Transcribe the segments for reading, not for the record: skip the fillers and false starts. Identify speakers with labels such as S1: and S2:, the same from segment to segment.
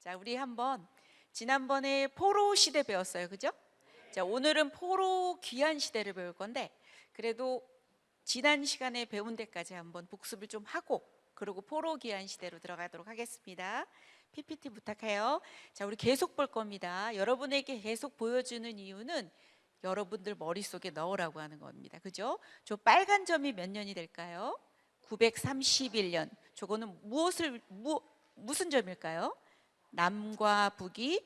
S1: 자, 우리 한번 지난번에 포로 시대 배웠어요. 그죠? 자, 오늘은 포로 귀환 시대를 배울 건데, 그래도 지난 시간에 배운 데까지 한번 복습을 좀 하고, 그리고 포로 귀환 시대로 들어가도록 하겠습니다. PPT 부탁해요. 자, 우리 계속 볼 겁니다. 여러분에게 계속 보여주는 이유는 여러분들 머릿속에 넣으라고 하는 겁니다. 그죠? 저 빨간 점이 몇 년이 될까요? 931년. 저거는 무슨 점일까요? 남과 북이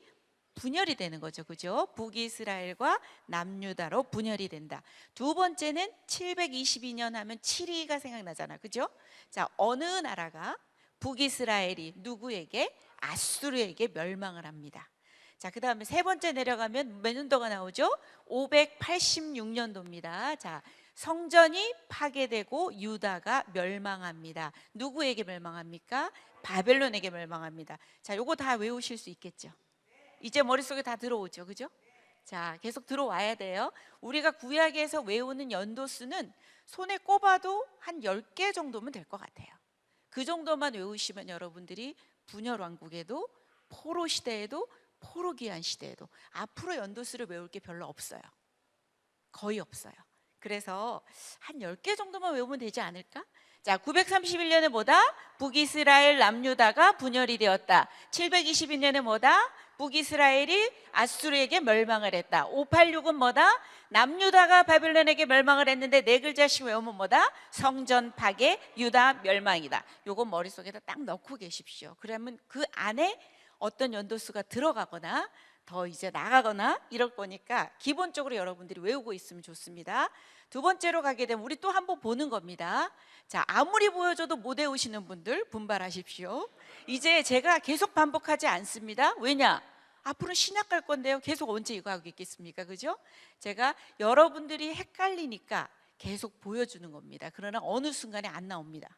S1: 분열이 되는 거죠. 그죠? 북이스라엘과 남유다로 분열이 된다. 두 번째는 722년 하면 7위가 생각나잖아. 그죠? 자, 어느 나라가 북이스라엘이 누구에게? 아수르에게 멸망을 합니다. 자, 그 다음에 세 번째 내려가면 몇 년도가 나오죠? 586년도입니다. 자, 성전이 파괴되고 유다가 멸망합니다. 누구에게 멸망합니까? 바벨론에게 멸망합니다. 자, 요거 다 외우실 수 있겠죠? 이제 머릿속에 다 들어오죠. 그죠? 자, 계속 들어와야 돼요. 우리가 구약에서 외우는 연도수는 손에 꼽아도 한 10개 정도면 될 것 같아요. 그 정도만 외우시면 여러분들이 분열왕국에도, 포로 시대에도, 포로 귀환 시대에도 앞으로 연도수를 외울 게 별로 없어요. 거의 없어요. 그래서 한 10개 정도만 외우면 되지 않을까? 자, 931년에 뭐다? 북이스라엘 남유다가 분열이 되었다. 722년에 뭐다? 북이스라엘이 아수르에게 멸망을 했다. 586은 뭐다? 남유다가 바벨론에게 멸망을 했는데 네 글자씩 외우면 뭐다? 성전 파괴, 유다 멸망이다. 요거 머릿속에다 딱 넣고 계십시오. 그러면 그 안에 어떤 연도수가 들어가거나 더 이제 나가거나 이럴 거니까 기본적으로 여러분들이 외우고 있으면 좋습니다. 두 번째로 가게 되면 우리 또 한번 보는 겁니다. 자, 아무리 보여줘도 못 외우시는 분들 분발하십시오. 이제 제가 계속 반복하지 않습니다. 왜냐? 앞으로 신약 갈 건데요. 계속 언제 이거 하고 있겠습니까? 그죠? 제가 여러분들이 헷갈리니까 계속 보여주는 겁니다. 그러나 어느 순간에 안 나옵니다.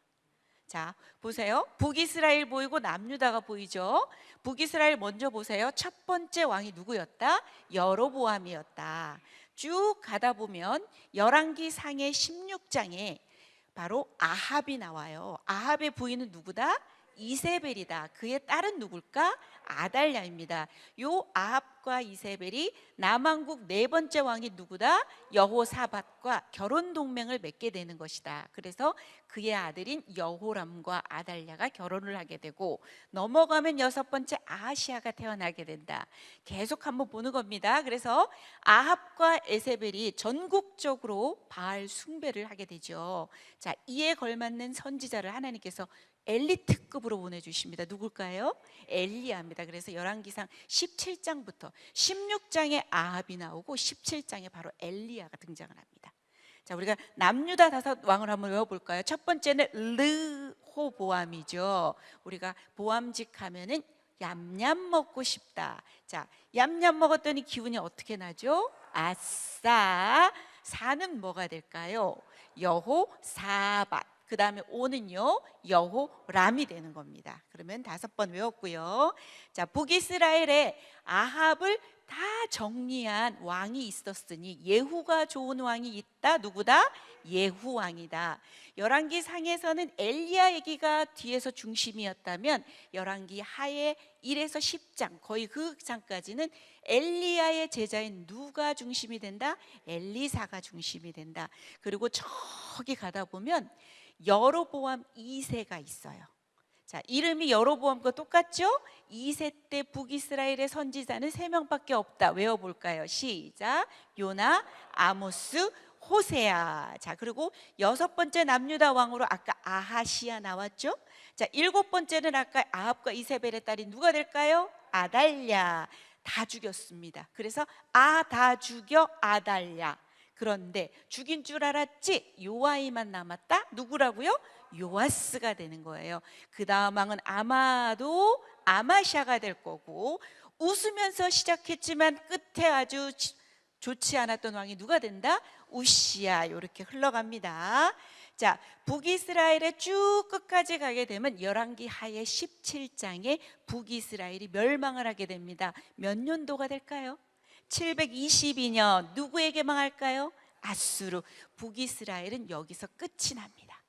S1: 자, 보세요. 북이스라엘 보이고 남유다가 보이죠? 북이스라엘 먼저 보세요. 첫 번째 왕이 누구였다? 여로보암이었다. 쭉 가다 보면 열왕기 상해 16장에 바로 아합이 나와요. 아합의 부인은 누구다? 이세벨이다. 그의 딸은 누굴까? 아달랴입니다. 요 아합과 이세벨이 남왕국 네 번째 왕이 누구다? 여호사밧과 결혼 동맹을 맺게 되는 것이다. 그래서 그의 아들인 여호람과 아달랴가 결혼을 하게 되고, 넘어가면 여섯 번째 아하시아가 태어나게 된다. 계속 한번 보는 겁니다. 그래서 아합과 에세벨이 전국적으로 바알 숭배를 하게 되죠. 자, 이에 걸맞는 선지자를 하나님께서 엘리트급으로 보내주십니다. 누굴까요? 엘리야입니다. 그래서 열왕기상 17장부터 16장에 아합이 나오고 17장에 바로 엘리야가 등장을 합니다. 자, 우리가 남유다 다섯 왕을 한번 외워볼까요? 첫 번째는 르호보암이죠. 우리가 보암직 하면은 얌얌 먹고 싶다. 자, 얌얌 먹었더니 기분이 어떻게 나죠? 아싸. 사는 뭐가 될까요? 여호사밧. 그 다음에 오는요 여호람이 되는 겁니다. 그러면 5번 외웠고요. 자, 북이스라엘에 아합을 다 정리한 왕이 있었으니 예후가 좋은 왕이 있다. 누구다? 예후 왕이다. 열왕기 상에서는 엘리야 얘기가 뒤에서 중심이었다면 열왕기 하에 1에서 10장 거의 그 장까지는 엘리야의 제자인 누가 중심이 된다? 엘리사가 중심이 된다. 그리고 저기 가다 보면 여로보암 2세가 있어요. 자, 이름이 여로보암과 똑같죠? 2세 때 북이스라엘의 선지자는 3명밖에 없다. 외워볼까요? 시작. 요나, 아모스, 호세아. 자, 그리고 6번째 남유다 왕으로 아까 아하시아 나왔죠? 자, 7번째는 아까 아합과 이세벨의 딸이 누가 될까요? 아달랴. 다 죽였습니다. 그래서 다 죽여 아달랴. 그런데 죽인 줄 알았지? 요아이만 남았다? 누구라고요? 요아스가 되는 거예요. 그 다음 왕은 아마도 아마샤가 될 거고, 웃으면서 시작했지만 끝에 아주 좋지 않았던 왕이 누가 된다? 우시야. 이렇게 흘러갑니다. 자, 북이스라엘에 쭉 끝까지 가게 되면 열왕기 하에 17장에 북이스라엘이 멸망을 하게 됩니다. 몇 년도가 될까요? 722년. 누구에게 망할까요? 아수르. 북이스라엘은 여기서 끝이 납니다.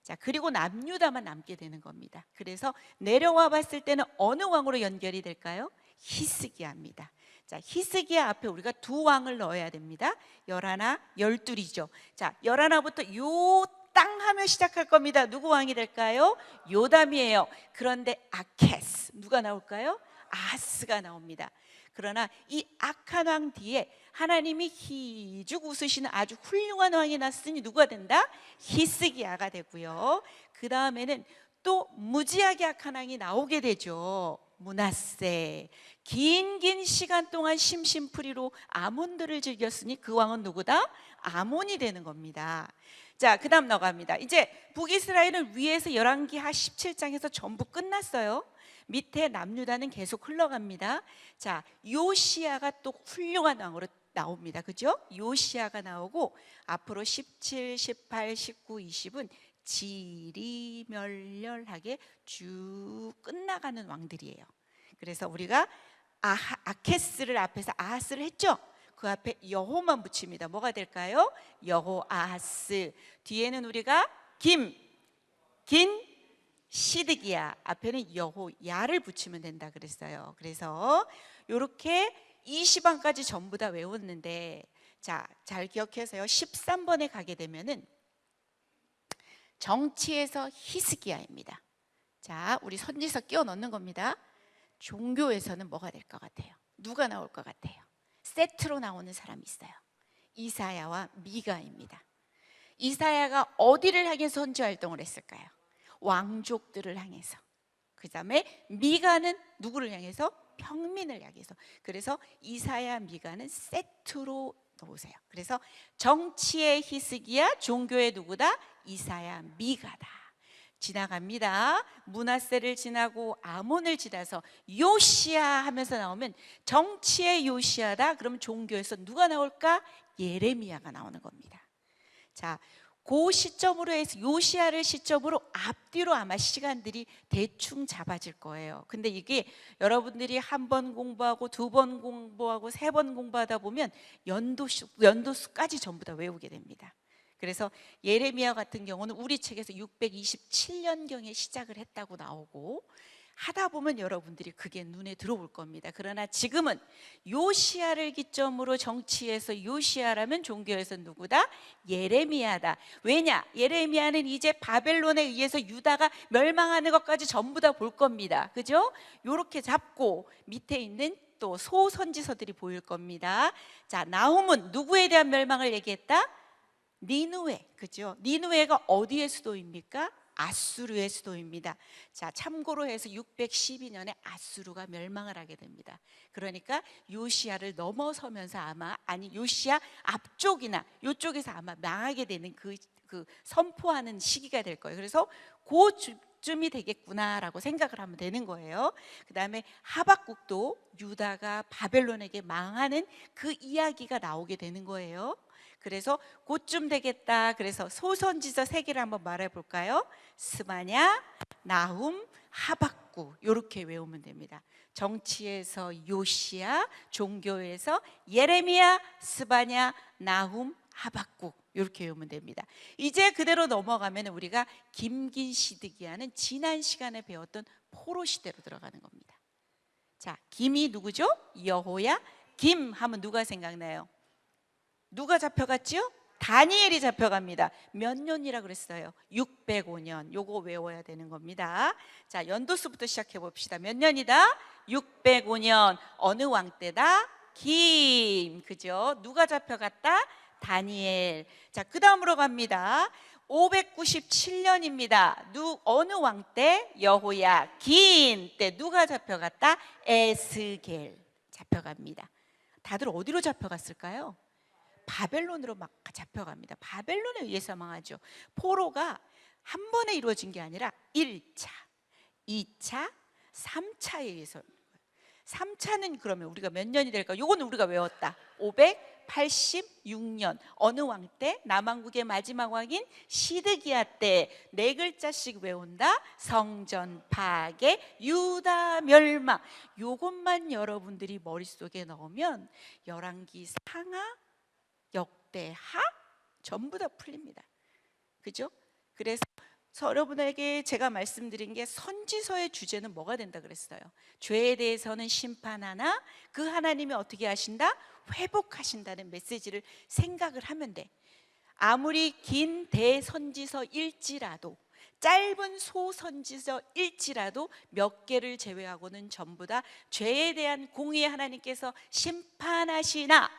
S1: 자, 그리고 남유다만 남게 되는 겁니다. 그래서 내려와 봤을 때는 어느 왕으로 연결이 될까요? 히스기야입니다. 자, 히스기야 앞에 우리가 두 왕을 넣어야 됩니다. 열하나, 열둘이죠. 자, 열하나부터 요 땅 하며 시작할 겁니다. 누구 왕이 될까요? 요담이에요. 그런데 아케스, 누가 나올까요? 아하스가 나옵니다. 그러나 이 악한 왕 뒤에 하나님이 희죽 웃으시는 아주 훌륭한 왕이 났으니 누가 된다? 히스기야가 되고요. 그 다음에는 또 무지하게 악한 왕이 나오게 되죠. 므낫세. 긴 시간 동안 심심풀이로 아몬들을 즐겼으니 그 왕은 누구다? 아몬이 되는 겁니다. 자, 그 다음 넘어갑니다. 이제 북이스라엘은 위에서 열왕기하 17장에서 전부 끝났어요. 밑에 남유다는 계속 흘러갑니다. 자, 요시야가 또 훌륭한 왕으로 나옵니다. 그죠? 요시야가 나오고 앞으로 17, 18, 19, 20은 지리멸렬하게 쭉 끝나가는 왕들이에요. 그래서 우리가 아케스를 앞에서 아하스를 했죠? 그 앞에 여호만 붙입니다. 뭐가 될까요? 여호아하스. 뒤에는 우리가 긴 시드기야, 앞에는 여호야를 붙이면 된다 그랬어요. 그래서 이렇게 20왕까지 전부 다 외웠는데, 자, 잘 기억해서요. 13번에 가게 되면은 정치에서 히스기야입니다. 자, 우리 선지서 끼워 넣는 겁니다. 종교에서는 뭐가 될 것 같아요? 누가 나올 것 같아요? 세트로 나오는 사람이 있어요. 이사야와 미가입니다. 이사야가 어디를 향해서 선지 활동을 했을까요? 왕족들을 향해서. 그 다음에 미가는 누구를 향해서? 평민을 향해서. 그래서 이사야, 미가는 세트로 놓으세요. 그래서 정치의 히스기야, 종교의 누구다? 이사야, 미가다. 지나갑니다. 므낫세를 지나고 아몬을 지나서 요시야 하면서 나오면 정치의 요시야다. 그럼 종교에서 누가 나올까? 예레미야가 나오는 겁니다. 자, 그 시점으로 해서 요시야를 시점으로 앞뒤로 아마 시간들이 대충 잡아질 거예요. 근데 이게 여러분들이 한 번 공부하고 두 번 공부하고 세 번 공부하다 보면 연도수까지 전부 다 외우게 됩니다. 그래서 예레미야 같은 경우는 우리 책에서 627년경에 시작을 했다고 나오고, 하다 보면 여러분들이 그게 눈에 들어올 겁니다. 그러나 지금은 요시야를 기점으로 정치에서 요시야라면 종교에서 누구다? 예레미야다. 왜냐? 예레미야는 이제 바벨론에 의해서 유다가 멸망하는 것까지 전부 다 볼 겁니다. 그죠? 요렇게 잡고 밑에 있는 또 소선지서들이 보일 겁니다. 자, 나훔은 누구에 대한 멸망을 얘기했다? 니느웨. 그죠? 니느웨가 어디의 수도입니까? 아수르의 수도입니다. 자, 참고로 해서 612년에 아수르가 멸망을 하게 됩니다. 그러니까 요시야를 넘어서면서 아마, 아니 요시야 앞쪽이나 이쪽에서 아마 망하게 되는 그 선포하는 시기가 될 거예요. 그래서 그쯤이 되겠구나라고 생각을 하면 되는 거예요. 그 다음에 하박국도 유다가 바벨론에게 망하는 그 이야기가 나오게 되는 거예요. 그래서 그쯤 되겠다. 그래서 소선지서 세 개를 한번 말해 볼까요? 스바냐, 나훔, 하박국. 이렇게 외우면 됩니다. 정치에서 요시야, 종교에서 예레미야, 스바냐, 나훔, 하박국. 이렇게 외우면 됩니다. 이제 그대로 넘어가면 우리가 김기시드기야는 지난 시간에 배웠던 포로 시대로 들어가는 겁니다. 자, 김이 누구죠? 여호야. 김 하면 누가 생각나요? 누가 잡혀갔죠? 다니엘이 잡혀갑니다. 몇 년이라 그랬어요? 605년. 요거 외워야 되는 겁니다. 자, 연도수부터 시작해 봅시다. 몇 년이다? 605년. 어느 왕 때다? 김. 그죠? 누가 잡혀갔다? 다니엘. 자, 그 다음으로 갑니다. 597년입니다. 어느 왕 때? 여호야 긴 때. 누가 잡혀갔다? 에스겔 잡혀갑니다. 다들 어디로 잡혀갔을까요? 바벨론으로 막 잡혀갑니다. 바벨론에 의해서 망하죠. 포로가 한 번에 이루어진 게 아니라 1차, 2차, 3차에 의해서. 3차는 그러면 우리가 몇 년이 될까? 요거는 우리가 외웠다. 586년. 어느 왕 때? 남왕국의 마지막 왕인 시드기야 때. 네 글자씩 외운다. 성전 파괴, 유다 멸망. 요것만 여러분들이 머릿속에 넣으면 열왕기 상하, 역대하 전부 다 풀립니다. 그죠? 그래서 여러분에게 제가 말씀드린 게 선지서의 주제는 뭐가 된다 그랬어요? 죄에 대해서는 심판하나 그 하나님이 어떻게 하신다? 회복하신다는 메시지를 생각을 하면 돼. 아무리 긴 대선지서일지라도, 짧은 소선지서일지라도 몇 개를 제외하고는 전부 다 죄에 대한 공의의 하나님께서 심판하시나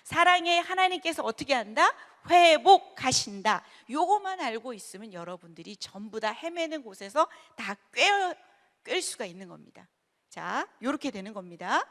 S1: 사랑의 하나님께서 어떻게 한다? 회복하신다. 요것만 알고 있으면 여러분들이 전부 다 헤매는 곳에서 다 꿰을 수가 있는 겁니다. 자, 요렇게 되는 겁니다.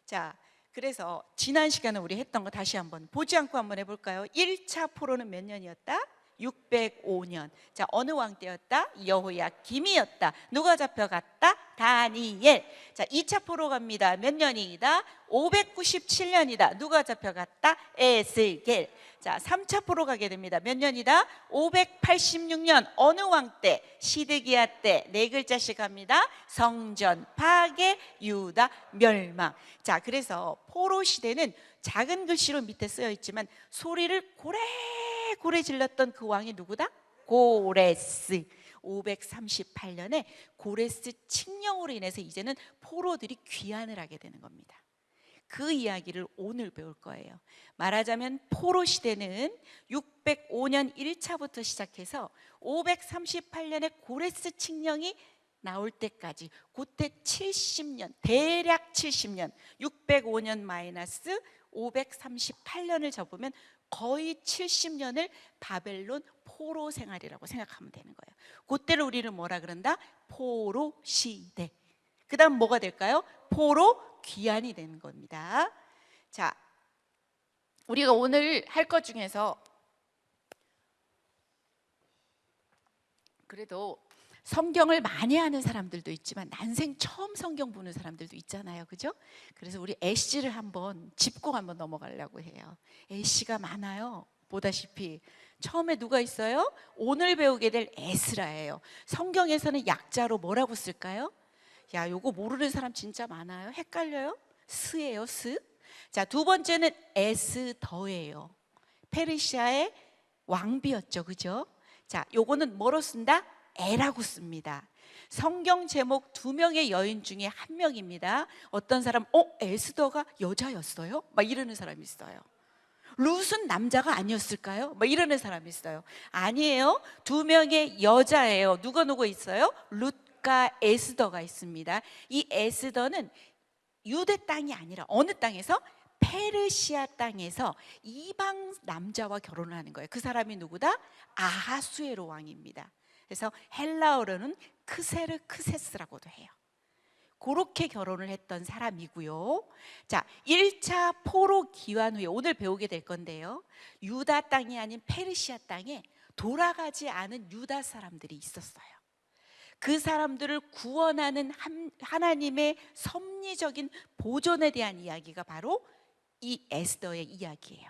S1: 자, 그래서 지난 시간에 우리 했던 거 다시 한번 보지 않고 한번 해볼까요? 1차 포로는 몇 년이었다? 605년. 자, 어느 왕 때였다? 여호야김이었다. 누가 잡혀갔다? 다니엘. 자, 2차 포로 갑니다. 몇 년이다? 597년이다. 누가 잡혀갔다? 에스겔. 자, 3차 포로 가게 됩니다. 몇 년이다? 586년. 어느 왕 때? 시드기야 때. 네 글자씩 갑니다. 성전 파괴, 유다 멸망. 자, 그래서 포로 시대는 작은 글씨로 밑에 쓰여 있지만 소리를 고래고래 질렀던 그 왕이 누구다? 고레스. 538년에 고레스 칙령으로 인해서 이제는 포로들이 귀환을 하게 되는 겁니다. 그 이야기를 오늘 배울 거예요. 말하자면 포로 시대는 605년 1차부터 시작해서 538년에 고레스 칙령이 나올 때까지, 그때 70년, 대략 70년, 605년 마이너스 538년을 접으면 거의 70년을 바벨론 포로 생활이라고 생각하면 되는 거예요. 그때를 우리는 뭐라 그런다? 포로 시대. 그 다음 뭐가 될까요? 포로 귀환이 되는 겁니다. 자, 우리가 오늘 할 것 중에서 그래도 성경을 많이 하는 사람들도 있지만 난생 처음 성경 보는 사람들도 있잖아요, 그죠? 그래서 우리 애쉬를 한번 짚고 한번 넘어가려고 해요. 애쉬가 많아요. 보다시피 처음에 누가 있어요? 오늘 배우게 될 에스라예요. 성경에서는 약자로 뭐라고 쓸까요? 야, 요거 모르는 사람 진짜 많아요. 헷갈려요? 스예요, 스. 자, 두 번째는 에스더예요. 페르시아의 왕비였죠, 그죠? 자, 요거는 뭐로 쓴다? 에라고 씁니다. 성경 제목 두 명의 여인 중에 한 명입니다. 어떤 사람, 에스더가 여자였어요? 막 이러는 사람이 있어요. 룻은 남자가 아니었을까요? 막 이러는 사람이 있어요. 아니에요. 두 명의 여자예요. 누가 있어요? 룻과 에스더가 있습니다. 이 에스더는 유대 땅이 아니라 어느 땅에서? 페르시아 땅에서 이방 남자와 결혼을 하는 거예요. 그 사람이 누구다? 아하수에로 왕입니다. 그래서 헬라어로는 크세르크세스라고도 해요. 그렇게 결혼을 했던 사람이고요. 자, 1차 포로 귀환 후에 오늘 배우게 될 건데요, 유다 땅이 아닌 페르시아 땅에 돌아가지 않은 유다 사람들이 있었어요. 그 사람들을 구원하는 하나님의 섭리적인 보존에 대한 이야기가 바로 이 에스더의 이야기예요.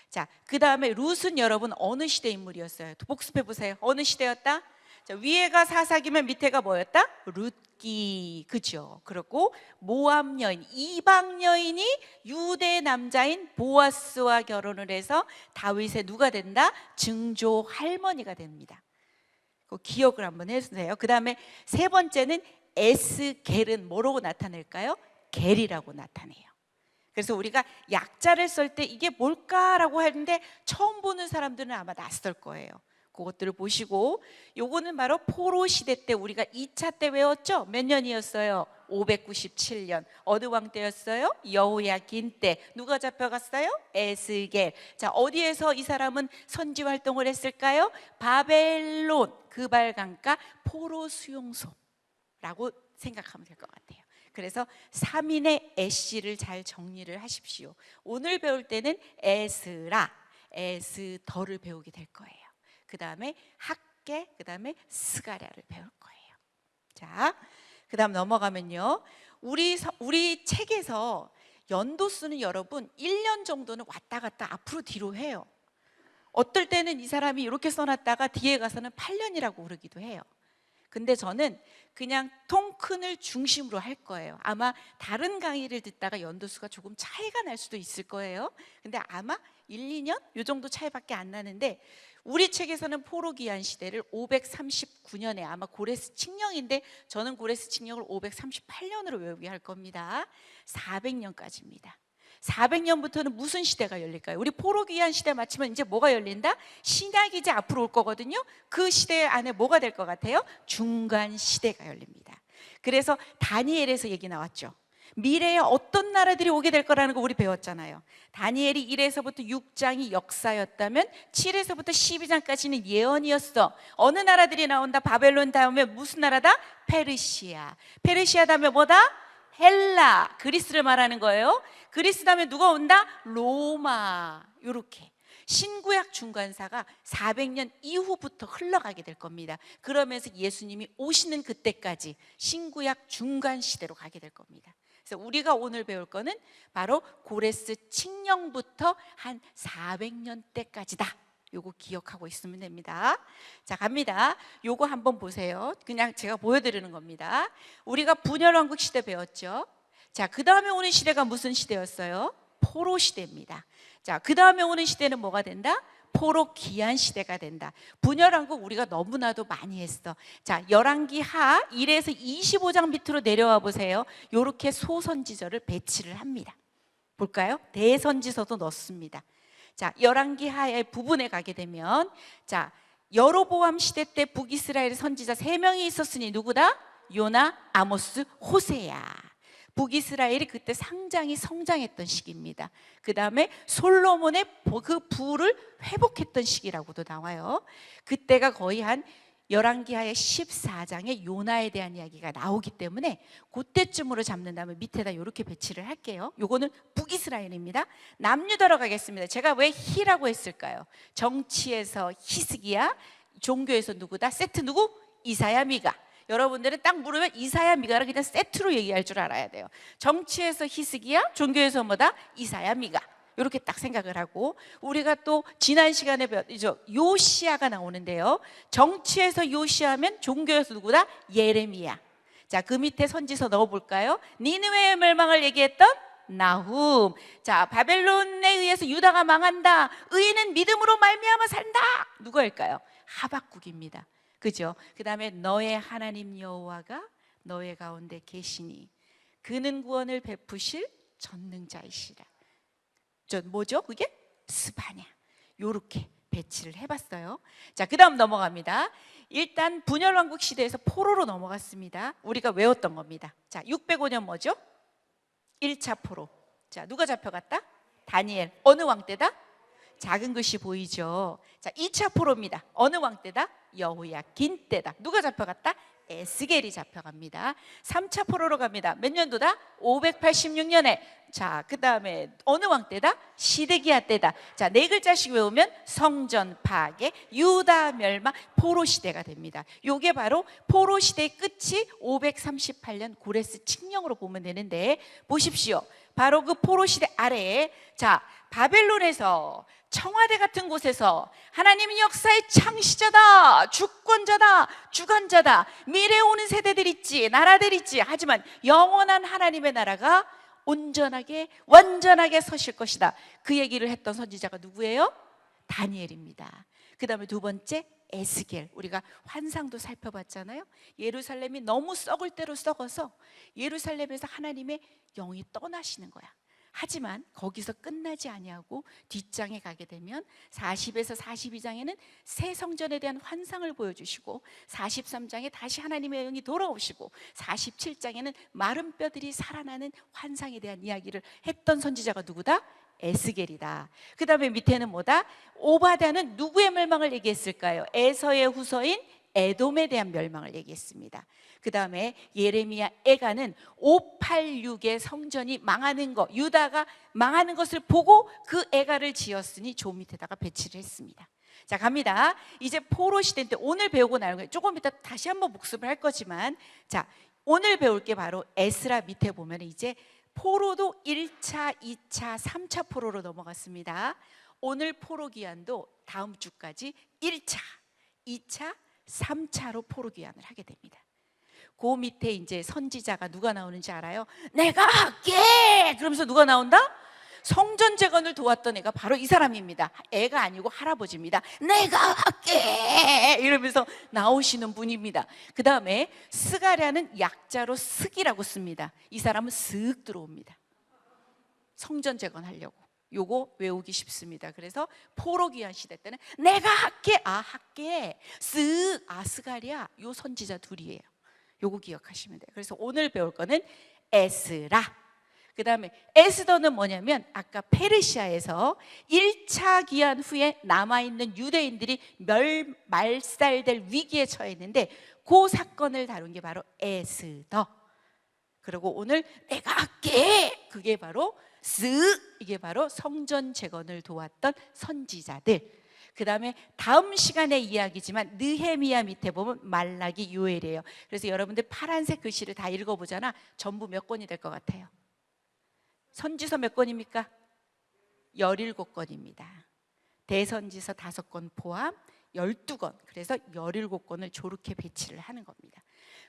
S1: 자, 그 다음에 룻은 여러분 어느 시대 인물이었어요? 복습해 보세요. 어느 시대였다? 자, 위에가 사사기면 밑에가 뭐였다? 룻기, 그죠? 그렇고 모압 여인, 이방 여인이 유대 남자인 보아스와 결혼을 해서 다윗의 누가 된다? 증조 할머니가 됩니다. 그 기억을 한번 해주세요. 그 다음에 세 번째는 에스겔은 뭐라고 나타낼까요? 겔이라고 나타내요. 그래서 우리가 약자를 쓸 때 이게 뭘까라고 하는데 처음 보는 사람들은 아마 낯설 거예요. 그것들을 보시고, 요거는 바로 포로 시대 때 우리가 2차 때 외웠죠? 몇 년이었어요? 597년. 어느 왕 때였어요? 여호야긴 때. 누가 잡혀갔어요? 에스겔. 자, 어디에서 이 사람은 선지 활동을 했을까요? 바벨론 그발강가 포로 수용소라고 생각하면 될 것 같아요. 그래서 3인의 애쉬를 잘 정리를 하십시오. 오늘 배울 때는 에스라, 에스더를 배우게 될 거예요. 그 다음에 학계, 그 다음에 스가랴를 배울 거예요. 자, 그 다음 넘어가면요, 우리 책에서 연도수는 여러분 1년 정도는 왔다 갔다 앞으로 뒤로 해요. 어떨 때는 이 사람이 이렇게 써놨다가 뒤에 가서는 8년이라고 그러기도 해요. 근데 저는 그냥 통큰을 중심으로 할 거예요. 아마 다른 강의를 듣다가 연도수가 조금 차이가 날 수도 있을 거예요. 근데 아마 1, 2년 요 정도 차이밖에 안 나는데, 우리 책에서는 포로기한 시대를 539년에, 아마 고레스 칙령인데 저는 고레스 칙령을 538년으로 외우게 할 겁니다. 400년까지입니다. 400년부터는 무슨 시대가 열릴까요? 우리 포로기한 시대 마치면 이제 뭐가 열린다? 신약이 이제 앞으로 올 거거든요. 그 시대 안에 뭐가 될 것 같아요? 중간 시대가 열립니다. 그래서 다니엘에서 얘기 나왔죠. 미래에 어떤 나라들이 오게 될 거라는 거 우리 배웠잖아요. 다니엘이 1에서부터 6장이 역사였다면 7에서부터 12장까지는 예언이었어. 어느 나라들이 나온다? 바벨론 다음에 무슨 나라다? 페르시아. 페르시아 다음에 뭐다? 헬라. 그리스를 말하는 거예요. 그리스 다음에 누가 온다? 로마. 요렇게 신구약 중간사가 400년 이후부터 흘러가게 될 겁니다. 그러면서 예수님이 오시는 그때까지 신구약 중간 시대로 가게 될 겁니다. 그래서 우리가 오늘 배울 거는 바로 고레스 칙령부터 한 400년 때까지다. 요거 기억하고 있으면 됩니다. 자, 갑니다. 요거 한번 보세요. 그냥 제가 보여드리는 겁니다. 우리가 분열왕국 시대 배웠죠. 자, 그 다음에 오는 시대가 무슨 시대였어요? 포로 시대입니다. 자, 그 다음에 오는 시대는 뭐가 된다? 포로 기한 시대가 된다. 분열왕국 우리가 너무나도 많이 했어. 자, 열왕기 하 1에서 25장 밑으로 내려와 보세요. 요렇게 소선지서를 배치를 합니다. 볼까요? 대선지서도 넣습니다. 자, 열왕기 하의 부분에 가게 되면, 자, 여로보암 시대 때 북이스라엘 선지자 3명이 있었으니 누구다? 요나, 아모스, 호세야. 북이스라엘이 그때 상장이 성장했던 시기입니다. 그 다음에 솔로몬의 그 부를 회복했던 시기라고도 나와요. 그때가 거의 한 열왕기하의 14장에 요나에 대한 이야기가 나오기 때문에 그때쯤으로 잡는다면 밑에다 이렇게 배치를 할게요. 요거는 북이스라엘입니다. 남유다로 가겠습니다. 제가 왜 히라고 했을까요? 정치에서 히스기야, 종교에서 누구다? 세트 누구? 이사야, 미가. 여러분들은 딱 물으면 이사야, 미가를 그냥 세트로 얘기할 줄 알아야 돼요. 정치에서 히스기야, 종교에서 뭐다? 이사야, 미가. 이렇게 딱 생각을 하고, 우리가 또 지난 시간에 배웠죠. 요시야가 나오는데요. 정치에서 요시야면 종교에서 누구다? 예레미야. 자, 그 밑에 선지서 넣어볼까요? 니느웨의 멸망을 얘기했던 나훔. 자, 바벨론에 의해서 유다가 망한다. 의인은 믿음으로 말미암아 산다. 누구일까요? 하박국입니다. 그죠? 그 다음에 너의 하나님 여호와가 너의 가운데 계시니 그는 구원을 베푸실 전능자이시라. 뭐죠? 그게? 스바냐. 요렇게 배치를 해봤어요. 자, 그 다음 넘어갑니다. 일단 분열왕국 시대에서 포로로 넘어갔습니다. 우리가 외웠던 겁니다. 자, 605년 뭐죠? 1차 포로. 자, 누가 잡혀갔다? 다니엘. 어느 왕 때다? 작은 글씨 보이죠? 자, 2차 포로입니다. 어느 왕 때다? 여호야긴 때다. 누가 잡혀갔다? 에스겔이 잡혀갑니다. 3차 포로로 갑니다. 몇 년도다? 586년에. 자, 그 다음에 어느 왕 때다? 시드기야 때다. 자, 4글자씩 외우면 성전 파괴, 유다 멸망, 포로 시대가 됩니다. 요게 바로 포로 시대의 끝이 538년 고레스 칙령으로 보면 되는데, 보십시오. 바로 그 포로 시대 아래에, 자, 바벨론에서 청와대 같은 곳에서 하나님은 역사의 창시자다, 주권자다, 주관자다, 미래에 오는 세대들 있지, 나라들 있지, 하지만 영원한 하나님의 나라가 온전하게 완전하게 서실 것이다. 그 얘기를 했던 선지자가 누구예요? 다니엘입니다. 그 다음에 두 번째 에스겔. 우리가 환상도 살펴봤잖아요. 예루살렘이 너무 썩을 대로 썩어서 예루살렘에서 하나님의 영이 떠나시는 거야. 하지만 거기서 끝나지 아니하고 뒷장에 가게 되면 40에서 42장에는 새 성전에 대한 환상을 보여주시고, 43장에 다시 하나님의 영이 돌아오시고, 47장에는 마른 뼈들이 살아나는 환상에 대한 이야기를 했던 선지자가 누구다? 에스겔이다. 그 다음에 밑에는 뭐다? 오바댜는 누구의 멸망을 얘기했을까요? 에서의 후손인 에돔에 대한 멸망을 얘기했습니다. 그 다음에 예레미야 애가는 586의 성전이 망하는 것, 유다가 망하는 것을 보고 그 애가를 지었으니 조 밑에다가 배치를 했습니다. 자, 갑니다. 이제 포로 시대인데 오늘 배우고 나는 거예요. 조금 이따 다시 한번 복습을 할 거지만, 자, 오늘 배울 게 바로 에스라. 밑에 보면 이제 포로도 1차, 2차, 3차 포로로 넘어갔습니다. 오늘 포로 기한도 다음 주까지 1차, 2차, 3차로 포로 귀환을 하게 됩니다. 그 밑에 이제 선지자가 누가 나오는지 알아요? 내가 할게! 그러면서 누가 나온다? 성전 재건을 도왔던 애가 바로 이 사람입니다. 애가 아니고 할아버지입니다. 내가 할게! 이러면서 나오시는 분입니다. 그 다음에 스가랴는 약자로 스기라고 씁니다. 이 사람은 쓱 들어옵니다. 성전 재건하려고. 요거 외우기 쉽습니다. 그래서 포로 귀환 시대 때는 내가 할게! 할게! 스가랴. 요 선지자 둘이에요. 요거 기억하시면 돼요. 그래서 오늘 배울 거는 에스라. 그 다음에 에스더는 뭐냐면 아까 페르시아에서 1차 귀환 후에 남아있는 유대인들이 말살될 위기에 처했는데 그 사건을 다룬 게 바로 에스더. 그리고 오늘 내가 할게! 그게 바로 이게 바로 성전 재건을 도왔던 선지자들. 그 다음에 다음 시간의 이야기지만 느헤미야 밑에 보면 말라기, 요엘이에요. 그래서 여러분들 파란색 글씨를 다 읽어보잖아. 전부 몇 권이 될 것 같아요? 선지서 몇 권입니까? 17권입니다. 대선지서 5권 포함 12권. 그래서 17권을 저렇게 배치를 하는 겁니다.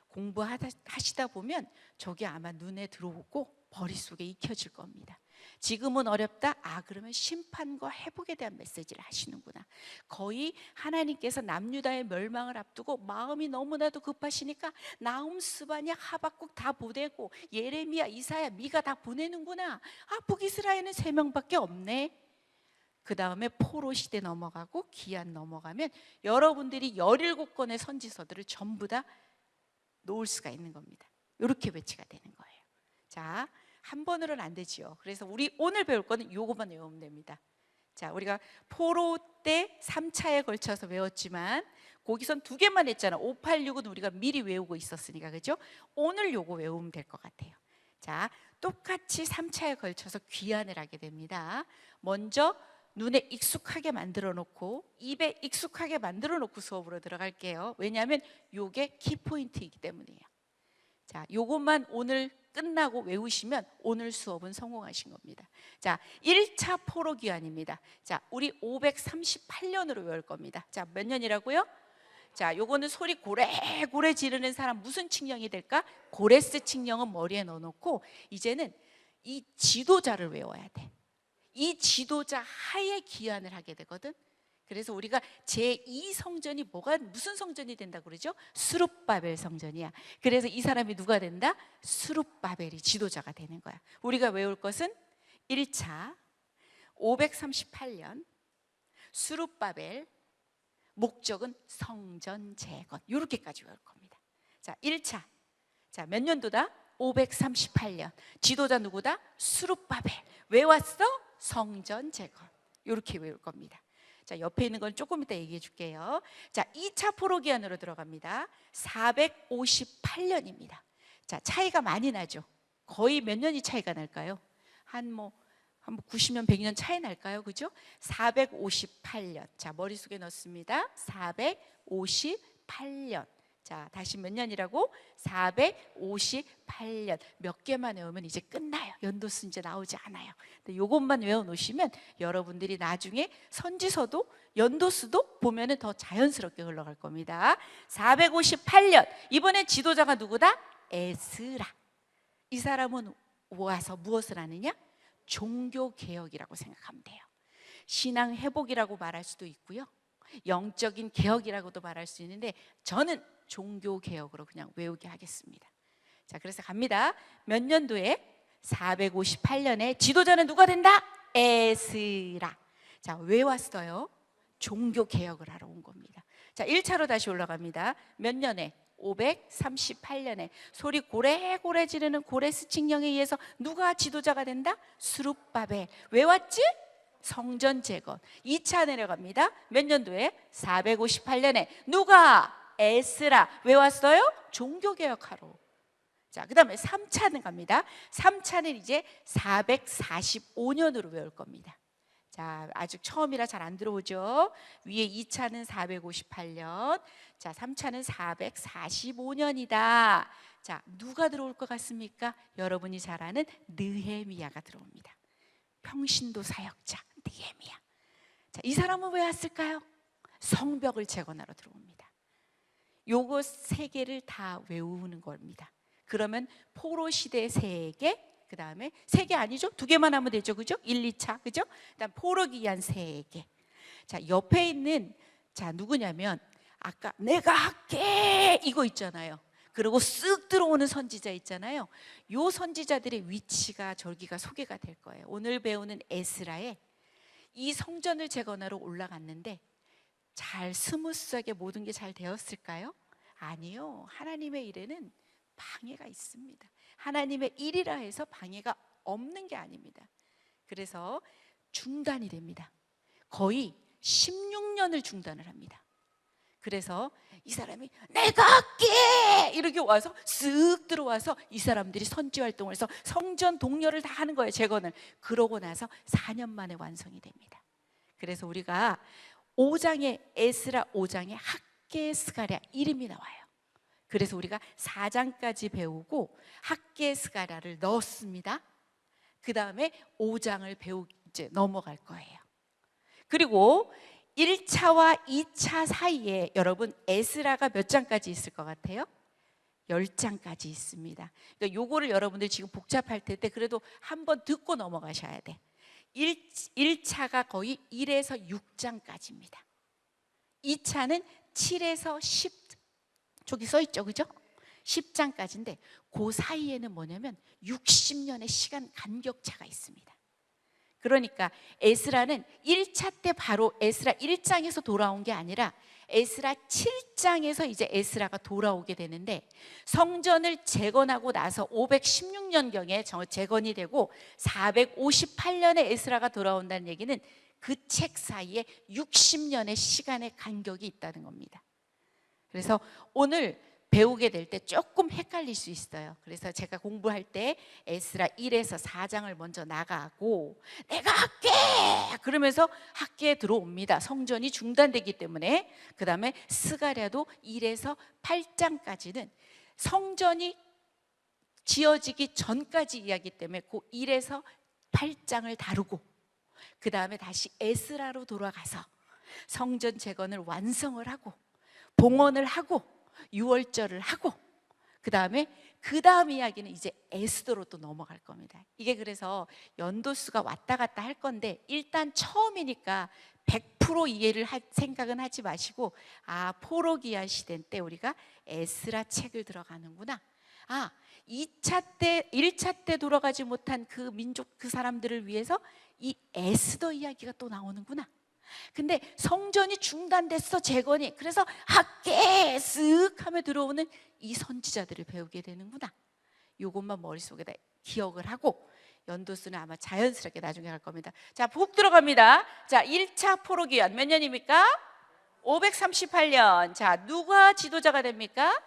S1: 공부하시다 보면 저게 아마 눈에 들어오고 머릿속에 익혀질 겁니다. 지금은 어렵다? 그러면 심판과 회복에 대한 메시지를 하시는구나. 거의 하나님께서 남유다의 멸망을 앞두고 마음이 너무나도 급하시니까 나훔, 스바냐, 하박국 다 보내고 예레미야, 이사야, 미가 다 보내는구나. 북이스라엘은 3명밖에 없네. 그 다음에 포로 시대 넘어가고 기한 넘어가면 여러분들이 17권의 선지서들을 전부 다 놓을 수가 있는 겁니다. 이렇게 배치가 되는 거예요. 자, 한 번으로는 안 되지요. 그래서 우리 오늘 배울 거는 요것만 외우면 됩니다. 자, 우리가 포로 때 3차에 걸쳐서 외웠지만 거기선 2개만 했잖아. 586은 우리가 미리 외우고 있었으니까, 그죠? 오늘 요거 외우면 될 것 같아요. 자, 똑같이 3차에 걸쳐서 귀환을 하게 됩니다. 먼저 눈에 익숙하게 만들어 놓고 입에 익숙하게 만들어 놓고 수업으로 들어갈게요. 왜냐하면 요게 키포인트이기 때문이에요. 자, 요것만 오늘 끝나고 외우시면 오늘 수업은 성공하신 겁니다. 자, 1차 포로 귀환입니다. 자, 우리 538년으로 외울 겁니다. 자, 몇 년이라고요? 자, 요거는 소리 고래고래 지르는 사람 무슨 칙령이 될까? 고레스 칙령은 머리에 넣어놓고 이제는 이 지도자를 외워야 돼. 이 지도자 하에 귀환을 하게 되거든. 그래서 우리가 제2성전이 무슨 성전이 된다고 그러죠? 스룹바벨 성전이야. 그래서 이 사람이 누가 된다? 스룹바벨이 지도자가 되는 거야. 우리가 외울 것은 1차 538년 스룹바벨, 목적은 성전 재건. 이렇게까지 외울 겁니다. 자, 1차. 자, 몇 년도다? 538년. 지도자 누구다? 스룹바벨. 왜 왔어? 성전 재건. 이렇게 외울 겁니다. 자, 옆에 있는 건 조금 이따 얘기해 줄게요. 자, 2차 포로 기한으로 들어갑니다. 458년입니다. 자, 차이가 많이 나죠. 거의 몇 년이 차이가 날까요? 한 90년, 100년 차이 날까요? 그죠? 458년. 자, 머릿속에 넣습니다. 458년. 자, 다시 몇 년이라고? 458년. 몇 개만 외우면 이제 끝나요. 연도수 이제 나오지 않아요. 근데 요것만 외워 놓으시면 여러분들이 나중에 선지서도 연도수도 보면은 더 자연스럽게 흘러갈 겁니다. 458년. 이번에 지도자가 누구다? 에스라. 이 사람은 와서 무엇을 하느냐? 종교 개혁이라고 생각하면 돼요. 신앙 회복이라고 말할 수도 있고요. 영적인 개혁이라고도 말할 수 있는데 저는 종교 개혁으로 그냥 외우게 하겠습니다. 자, 그래서 갑니다. 몇 년도에? 458년에 지도자는 누가 된다? 에스라. 자, 왜 왔어요? 종교 개혁을 하러 온 겁니다. 자, 1차로 다시 올라갑니다. 몇 년에? 538년에 소리 고래고래 지르는 고레스 칙령에 의해서 누가 지도자가 된다? 스룹바벨. 왜 왔지? 성전 재건. 2차 내려갑니다. 몇 년도에? 458년에 누가? 에스라. 왜 왔어요? 종교개혁하러. 자, 그 다음에 3차는 갑니다. 3차는 이제 445년으로 외울 겁니다. 자, 아직 처음이라 잘 안 들어오죠. 위에 2차는 458년, 자, 3차는 445년이다. 자, 누가 들어올 것 같습니까? 여러분이 잘 아는 느헤미야가 들어옵니다. 평신도 사역자 느헤미야. 자, 이 사람은 왜 왔을까요? 성벽을 재건하러 들어옵니다. 요거 세 개를 다 외우는 겁니다. 그러면 포로 시대 세 개, 그 다음에 세 개 아니죠? 두 개만 하면 되죠, 그죠? 1, 2차, 그죠? 그다음 포로 기한 세 개. 자, 옆에 있는 자 누구냐면 아까 내가 할게 이거 있잖아요. 그리고 쓱 들어오는 선지자 있잖아요. 요 선지자들의 위치가 저기가 소개가 될 거예요. 오늘 배우는 에스라에 이 성전을 재건하러 올라갔는데 잘 스무스하게 모든 게 잘 되었을까요? 아니요. 하나님의 일에는 방해가 있습니다. 하나님의 일이라 해서 방해가 없는 게 아닙니다. 그래서 중단이 됩니다. 거의 16년을 중단을 합니다. 그래서 이 사람이 내가 할게 이렇게 와서 쓱 들어와서 이 사람들이 선지 활동을 해서 성전 동료를 다 하는 거예요. 재건을. 그러고 나서 4년 만에 완성이 됩니다. 그래서 우리가 5장에 에스라 5장에 학개 스가랴 이름이 나와요. 그래서 우리가 4장까지 배우고 학개 스가랴를 넣었습니다. 그 다음에 5장을 이제 넘어갈 거예요. 그리고 1차와 2차 사이에 여러분 에스라가 몇 장까지 있을 것 같아요? 10장까지 있습니다. 그러니까 요거를 여러분들 지금 복잡할 텐데 그래도 한번 듣고 넘어가셔야 돼. 1차가 거의 1에서 6장까지입니다. 2차는 7에서 10, 저기 써 있죠, 그죠? 10장까지인데 그 사이에는 뭐냐면 60년의 시간 간격차가 있습니다. 그러니까 에스라는 1차 때 바로 에스라 1장에서 돌아온 게 아니라 에스라 7장에서 이제 에스라가 돌아오게 되는데 성전을 재건하고 나서 516년경에 재건이 되고 458년에 에스라가 돌아온다는 얘기는 그 책 사이에 60년의 시간의 간격이 있다는 겁니다. 그래서 오늘 배우게 될 때 조금 헷갈릴 수 있어요. 그래서 제가 공부할 때 에스라 1에서 4장을 먼저 나가고 내가 할게 그러면서 학계에 들어옵니다. 성전이 중단되기 때문에. 그 다음에 스가랴도 1에서 8장까지는 성전이 지어지기 전까지 이야기 때문에 그 1에서 8장을 다루고 그 다음에 다시 에스라로 돌아가서 성전 재건을 완성을 하고 봉헌을 하고 유월절을 하고 그 다음 이야기는 이제 에스더로 또 넘어갈 겁니다. 이게 그래서 연도수가 왔다 갔다 할 건데 일단 처음이니까 100% 이해를 할 생각은 하지 마시고 포로기한 시대 때 우리가 에스라 책을 들어가는구나. 1차 때 돌아가지 못한 그 민족 그 사람들을 위해서 이 에스더 이야기가 또 나오는구나. 근데 성전이 중단됐어 재건이. 그래서 학계 쓱 하며 들어오는 이 선지자들을 배우게 되는구나. 이것만 머릿속에다 기억을 하고 연도수는 아마 자연스럽게 나중에 갈 겁니다. 자, 푹 들어갑니다. 자, 1차 포로기한 몇 년입니까? 538년. 자, 누가 지도자가 됩니까?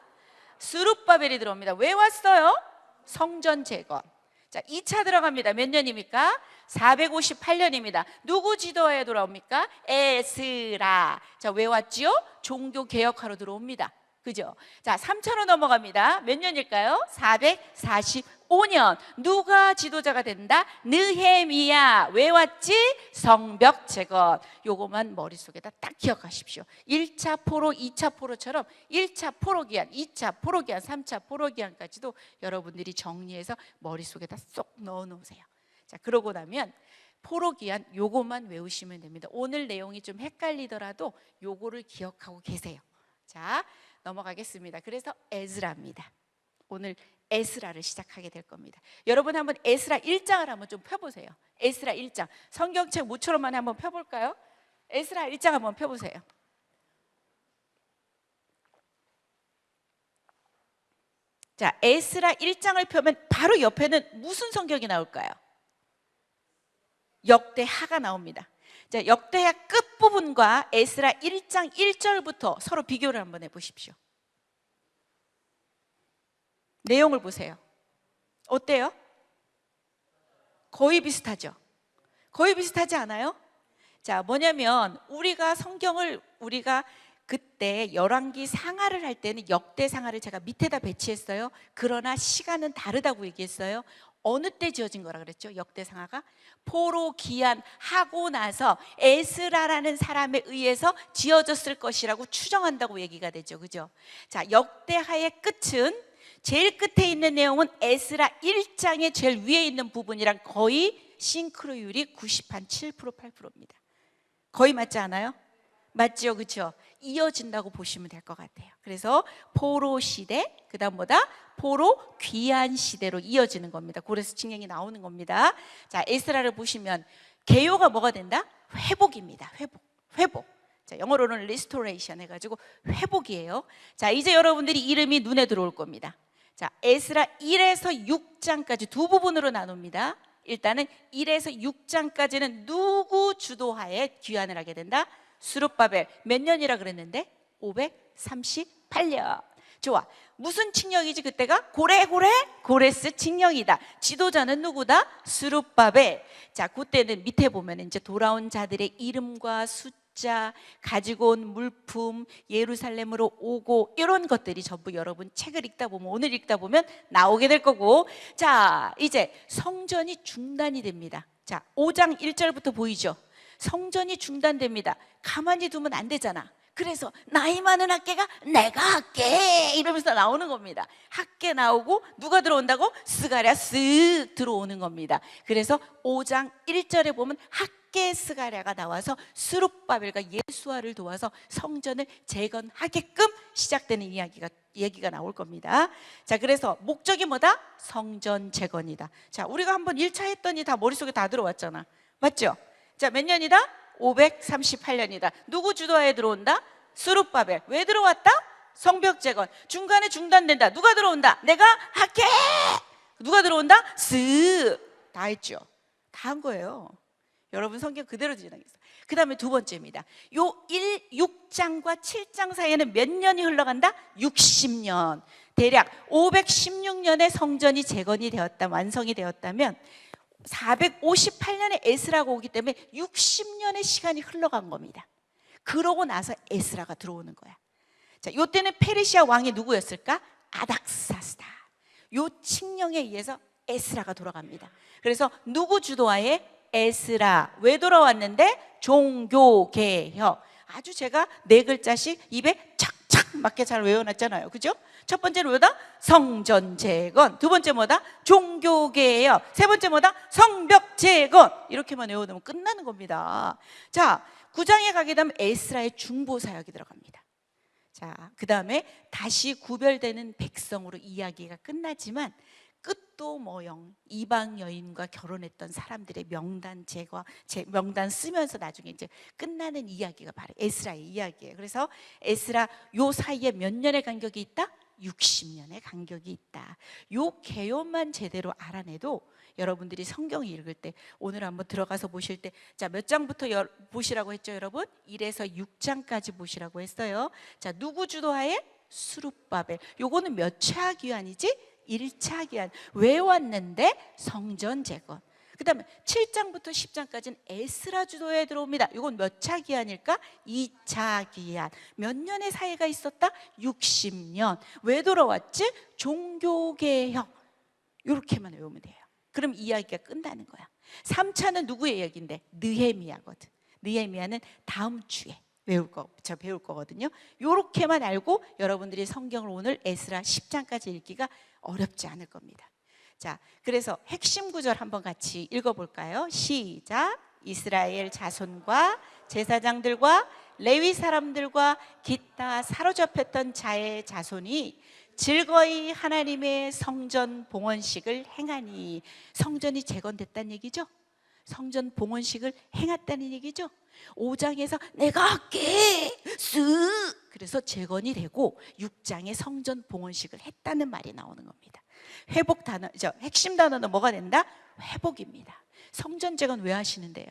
S1: 스룹바벨이 들어옵니다. 왜 왔어요? 성전 재건. 자, 2차 들어갑니다. 몇 년입니까? 458년입니다. 누구 지도하에 돌아옵니까? 에스라. 자, 왜 왔지요? 종교 개혁하러 들어옵니다. 그죠? 자, 3차로 넘어갑니다. 몇 년일까요? 445년. 누가 지도자가 된다? 느헤미야. 왜 왔지? 성벽 재건. 요거만 머릿속에다 딱 기억하십시오. 1차 포로, 2차 포로처럼 1차 포로기한, 2차 포로기한, 3차 포로기한까지도 여러분들이 정리해서 머릿속에다 쏙 넣어 놓으세요. 자, 그러고 나면 포로기한 요거만 외우시면 됩니다. 오늘 내용이 좀 헷갈리더라도 요거를 기억하고 계세요. 자, 넘어가겠습니다. 그래서 에스라입니다. 오늘 에스라를 시작하게 될 겁니다. 여러분 한번 에스라 1장을 한번 좀 펴보세요. 에스라 1장. 성경책 모처럼만 한번 펴볼까요? 에스라 1장 한번 펴보세요. 자, 에스라 1장을 펴면 바로 옆에는 무슨 성경이 나올까요? 역대하가 나옵니다. 자, 역대하 끝부분과 에스라 1장 1절부터 서로 비교를 한번 해보십시오. 내용을 보세요. 어때요? 거의 비슷하죠? 거의 비슷하지 않아요? 자, 뭐냐면 우리가 성경을 우리가 그때 열왕기 상하를 할 때는 역대 상하를 제가 밑에다 배치했어요. 그러나 시간은 다르다고 얘기했어요. 어느 때 지어진 거라 그랬죠? 역대상하가 포로 귀환하고 나서 에스라라는 사람에 의해서 지어졌을 것이라고 추정한다고 얘기가 되죠. 그죠? 자, 역대하의 끝은 제일 끝에 있는 내용은 에스라 1장의 제일 위에 있는 부분이랑 거의 싱크로율이 97% 8%입니다. 거의 맞지 않아요? 맞죠? 그렇죠? 이어진다고 보시면 될 것 같아요. 그래서 포로 시대, 그 다음 뭐다? 포로 귀환 시대로 이어지는 겁니다. 고레스 칙령이 나오는 겁니다. 자, 에스라를 보시면 개요가 뭐가 된다? 회복입니다. 회복. 자, 영어로는 restoration 해가지고 회복이에요. 자, 이제 여러분들이 이름이 눈에 들어올 겁니다. 자, 에스라 1에서 6장까지 두 부분으로 나눕니다. 일단은 1에서 6장까지는 누구 주도하에 귀환을 하게 된다? 스룹바벨. 몇 년이라 그랬는데? 538년. 좋아. 무슨 칙령이지 그때가? 고레스 칙령이다. 지도자는 누구다? 스룹바벨. 자, 그때는 밑에 보면 이제 돌아온 자들의 이름과 숫자, 가지고 온 물품, 예루살렘으로 오고, 이런 것들이 전부 여러분 책을 읽다 보면, 오늘 읽다 보면 나오게 될 거고. 자, 이제 성전이 중단이 됩니다. 자, 5장 1절부터 보이죠? 성전이 중단됩니다. 가만히 두면 안 되잖아. 그래서 나이 많은 학계가 내가 할게 이러면서 나오는 겁니다. 학계 나오고 누가 들어온다고? 스가랴 쓱 들어오는 겁니다. 그래서 5장 1절에 보면 학계 스가랴가 나와서 스룹바벨과 예수아를 도와서 성전을 재건하게끔 시작되는 얘기가 나올 겁니다. 자, 그래서 목적이 뭐다? 성전 재건이다. 자, 우리가 한번 1차 했더니 다 머릿속에 다 들어왔잖아. 맞죠? 자, 몇 년이다? 538년이다. 누구 주도하에 들어온다? 스룹바벨. 왜 들어왔다? 성벽 재건. 중간에 중단된다. 누가 들어온다? 내가 할게. 누가 들어온다? 다 했죠. 다 한 거예요. 여러분 성경 그대로 진행했어요. 그 다음에 두 번째입니다. 요 6장과 7장 사이에는 몇 년이 흘러간다? 60년. 대략 516년에 성전이 재건이 되었다, 완성이 되었다면 458년에 에스라가 오기 때문에 60년의 시간이 흘러간 겁니다. 그러고 나서 에스라가 들어오는 거야. 자, 요때는 페르시아 왕이 누구였을까? 아닥사스다. 요 칙령에 의해서 에스라가 돌아갑니다. 그래서 누구 주도하에? 에스라. 왜 돌아왔는데? 종교개혁. 아주 제가 4글자씩 입에 착착 맞게 잘 외워놨잖아요. 그죠? 첫 번째는 뭐다? 성전 재건. 두 번째 뭐다? 종교개혁. 세 번째 뭐다? 성벽 재건. 이렇게만 외워두면 끝나는 겁니다. 자, 9장에 가게 되면 에스라의 중보 사역이 들어갑니다. 자, 그 다음에 다시 구별되는 백성으로 이야기가 끝나지만 끝도 모형, 이방 여인과 결혼했던 사람들의 명단 명단 쓰면서 나중에 이제 끝나는 이야기가 바로 에스라의 이야기예요. 그래서 에스라 요 사이에 몇 년의 간격이 있다? 60년의 간격이 있다. 요 개요만 제대로 알아내도 여러분들이 성경 읽을 때, 오늘 한번 들어가서 보실 때, 자, 몇 장부터 보시라고 했죠, 여러분? 1에서 6장까지 보시라고 했어요. 자, 누구 주도하에? 스룹바벨. 요거는 몇 차 귀환이지? 1차 귀환. 왜 왔는데? 성전 재건. 그 다음에 7장부터 10장까지는 에스라 주도에 들어옵니다. 이건 몇 차 귀환일까? 2차 귀환. 몇 년의 사이가 있었다? 60년. 왜 돌아왔지? 종교개혁. 이렇게만 외우면 돼요. 그럼 이야기가 끝나는 거야. 3차는 누구의 이야기인데? 느헤미야거든. 느헤미야는 다음 주에 배울 거거든요. 이렇게만 알고 여러분들이 성경을 오늘 에스라 10장까지 읽기가 어렵지 않을 겁니다. 자, 그래서 핵심 구절 한번 같이 읽어볼까요? 시작. 이스라엘 자손과 제사장들과 레위 사람들과 기타 사로잡혔던 자의 자손이 즐거이 하나님의 성전 봉헌식을 행하니. 성전이 재건됐다는 얘기죠. 성전 봉헌식을 행했다는 얘기죠. 5장에서 내가 할게 그래서 재건이 되고 6장에 성전 봉헌식을 했다는 말이 나오는 겁니다. 회복 단어죠. 핵심 단어는 뭐가 된다? 회복입니다. 성전 재건 왜 하시는데요?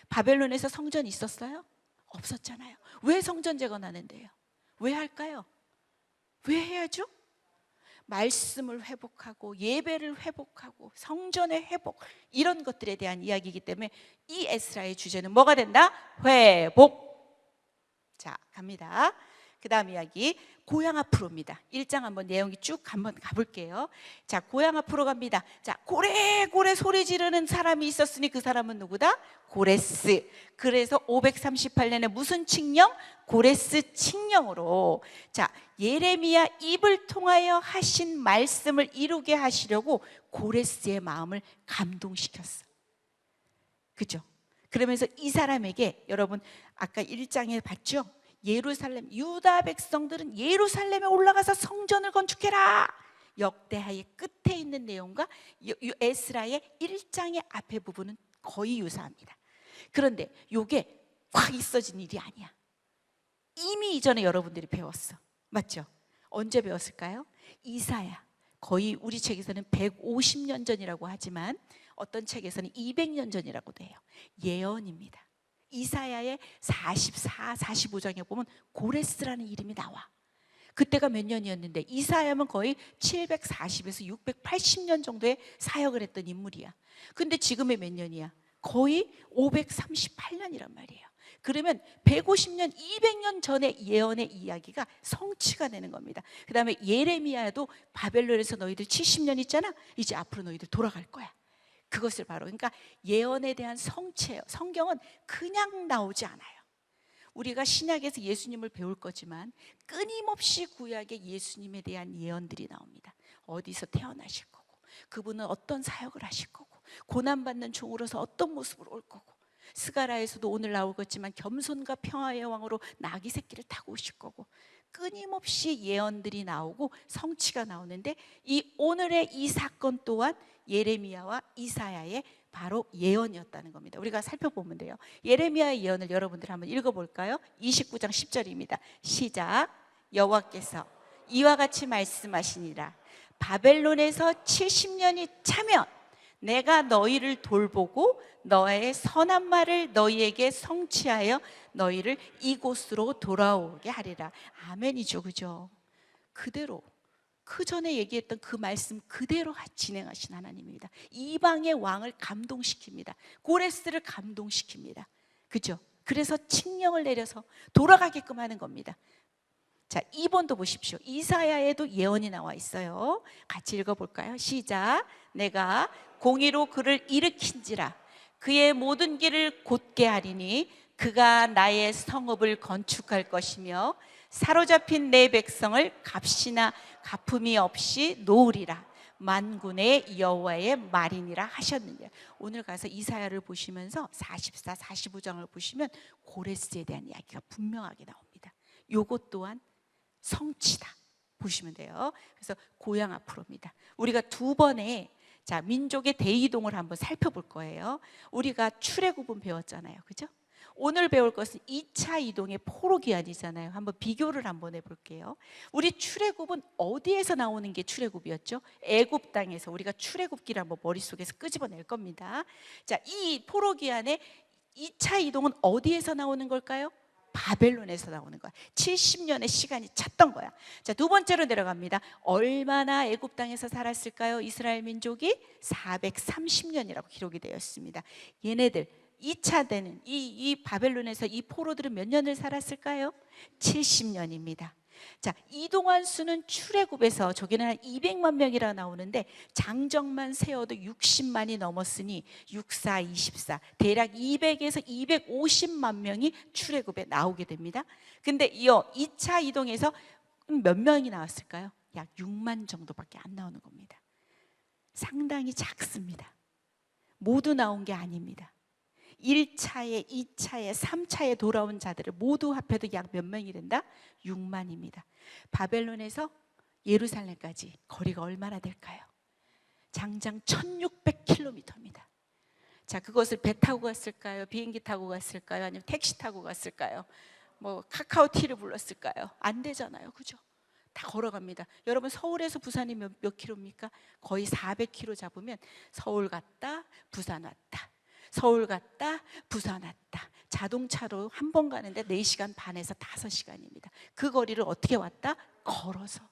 S1: 바벨론에서 성전 있었어요? 없었잖아요. 왜 성전 재건하는데요? 왜 할까요? 왜 해야죠? 말씀을 회복하고 예배를 회복하고 성전의 회복, 이런 것들에 대한 이야기이기 때문에 이 에스라의 주제는 뭐가 된다? 회복. 자, 갑니다. 그 다음 이야기 고향 앞으로입니다. 1장 한번 내용이 쭉 한번 가볼게요. 자, 고향 앞으로 갑니다. 자, 고래고래 소리 지르는 사람이 있었으니 그 사람은 누구다? 고레스. 그래서 538년에 무슨 칙령? 고레스 칙령으로, 자, 예레미야 입을 통하여 하신 말씀을 이루게 하시려고 고레스의 마음을 감동시켰어. 그죠? 그러면서 이 사람에게, 여러분 아까 1장에 봤죠? 예루살렘, 유다 백성들은 예루살렘에 올라가서 성전을 건축해라. 역대하의 끝에 있는 내용과 에스라의 1장의 앞에 부분은 거의 유사합니다. 그런데 이게 확 있어진 일이 아니야. 이미 이전에 여러분들이 배웠어. 맞죠? 언제 배웠을까요? 이사야. 거의 우리 책에서는 150년 전이라고 하지만 어떤 책에서는 200년 전이라고도 해요. 예언입니다. 이사야의 44, 45장에 보면 고레스라는 이름이 나와. 그때가 몇 년이었는데 이사야는 거의 740에서 680년 정도의 사역을 했던 인물이야. 근데 지금의 몇 년이야? 거의 538년이란 말이에요. 그러면 150년, 200년 전의 예언의 이야기가 성취가 되는 겁니다. 그 다음에 예레미야도 바벨론에서 너희들 70년 있잖아. 이제 앞으로 너희들 돌아갈 거야. 그것을 바로, 그러니까 예언에 대한 성취예요. 성경은 그냥 나오지 않아요. 우리가 신약에서 예수님을 배울 거지만 끊임없이 구약에 예수님에 대한 예언들이 나옵니다. 어디서 태어나실 거고, 그분은 어떤 사역을 하실 거고, 고난받는 종으로서 어떤 모습으로 올 거고, 스가랴에서도 오늘 나오겠지만 겸손과 평화의 왕으로 나귀 새끼를 타고 오실 거고, 끊임없이 예언들이 나오고 성취가 나오는데, 이 오늘의 이 사건 또한 예레미야와 이사야의 바로 예언이었다는 겁니다. 우리가 살펴보면 돼요. 예레미야의 예언을 여러분들 한번 읽어볼까요? 29장 10절입니다. 시작. 여호와께서 이와 같이 말씀하시니라. 바벨론에서 70년이 차면 내가 너희를 돌보고 너의 선한 말을 너희에게 성취하여 너희를 이곳으로 돌아오게 하리라. 아멘이죠, 그죠? 그대로 그 전에 얘기했던 그 말씀 그대로 진행하신 하나님입니다. 이방의 왕을 감동시킵니다. 고레스를 감동시킵니다. 그죠? 그래서 칙령을 내려서 돌아가게끔 하는 겁니다. 자, 2번도 보십시오. 이사야에도 예언이 나와 있어요. 같이 읽어볼까요? 시작. 내가 공의로 그를 일으킨지라. 그의 모든 길을 곧게 하리니 그가 나의 성읍을 건축할 것이며 사로잡힌 내 백성을 값이나 갚음이 없이 놓으리라. 만군의 여호와의 말이니라 하셨느니라. 오늘 가서 이사야를 보시면서 44, 45장을 보시면 고레스에 대한 이야기가 분명하게 나옵니다. 요것 또한 성취다 보시면 돼요. 그래서 고향 앞으로입니다. 우리가 두 번의 민족의 대이동을 한번 살펴볼 거예요. 우리가 출애굽은 배웠잖아요, 그죠? 오늘 배울 것은 2차 이동의 포로기한이잖아요. 한번 비교를 한번 해볼게요. 우리 출애굽은 어디에서 나오는 게 출애굽이었죠? 애굽 땅에서. 우리가 출애굽기를 한번 머릿속에서 끄집어낼 겁니다. 자, 이 포로기한의 2차 이동은 어디에서 나오는 걸까요? 바벨론에서 나오는 거야. 70년의 시간이 찼던 거야. 자, 두 번째로 내려갑니다. 얼마나 애굽 땅에서 살았을까요? 이스라엘 민족이 430년이라고 기록이 되어 있습니다. 얘네들 2차 되는 이 바벨론에서 이 포로들은 몇 년을 살았을까요? 70년입니다. 자, 이동한 수는 출애굽에서 저기는 한 200만 명이라 나오는데 장정만 세어도 60만이 넘었으니 64, 24 대략 200에서 250만 명이 출애굽에 나오게 됩니다. 근데 이 2차 이동에서 몇 명이 나왔을까요? 약 6만 정도밖에 안 나오는 겁니다. 상당히 작습니다. 모두 나온 게 아닙니다. 1차에, 2차에, 3차에 돌아온 자들을 모두 합해도 약 몇 명이 된다? 6만입니다. 바벨론에서 예루살렘까지 거리가 얼마나 될까요? 장장 1600km입니다. 자, 그것을 배 타고 갔을까요? 비행기 타고 갔을까요? 아니면 택시 타고 갔을까요? 뭐 카카오티를 불렀을까요? 안 되잖아요, 그죠? 다 걸어갑니다. 여러분, 서울에서 부산이 몇 킬로입니까? 거의 400km 잡으면 서울 갔다 부산 왔다, 서울 갔다 부산 왔다. 자동차로 한 번 가는데 4시간 반에서 5시간입니다. 그 거리를 어떻게 왔다? 걸어서.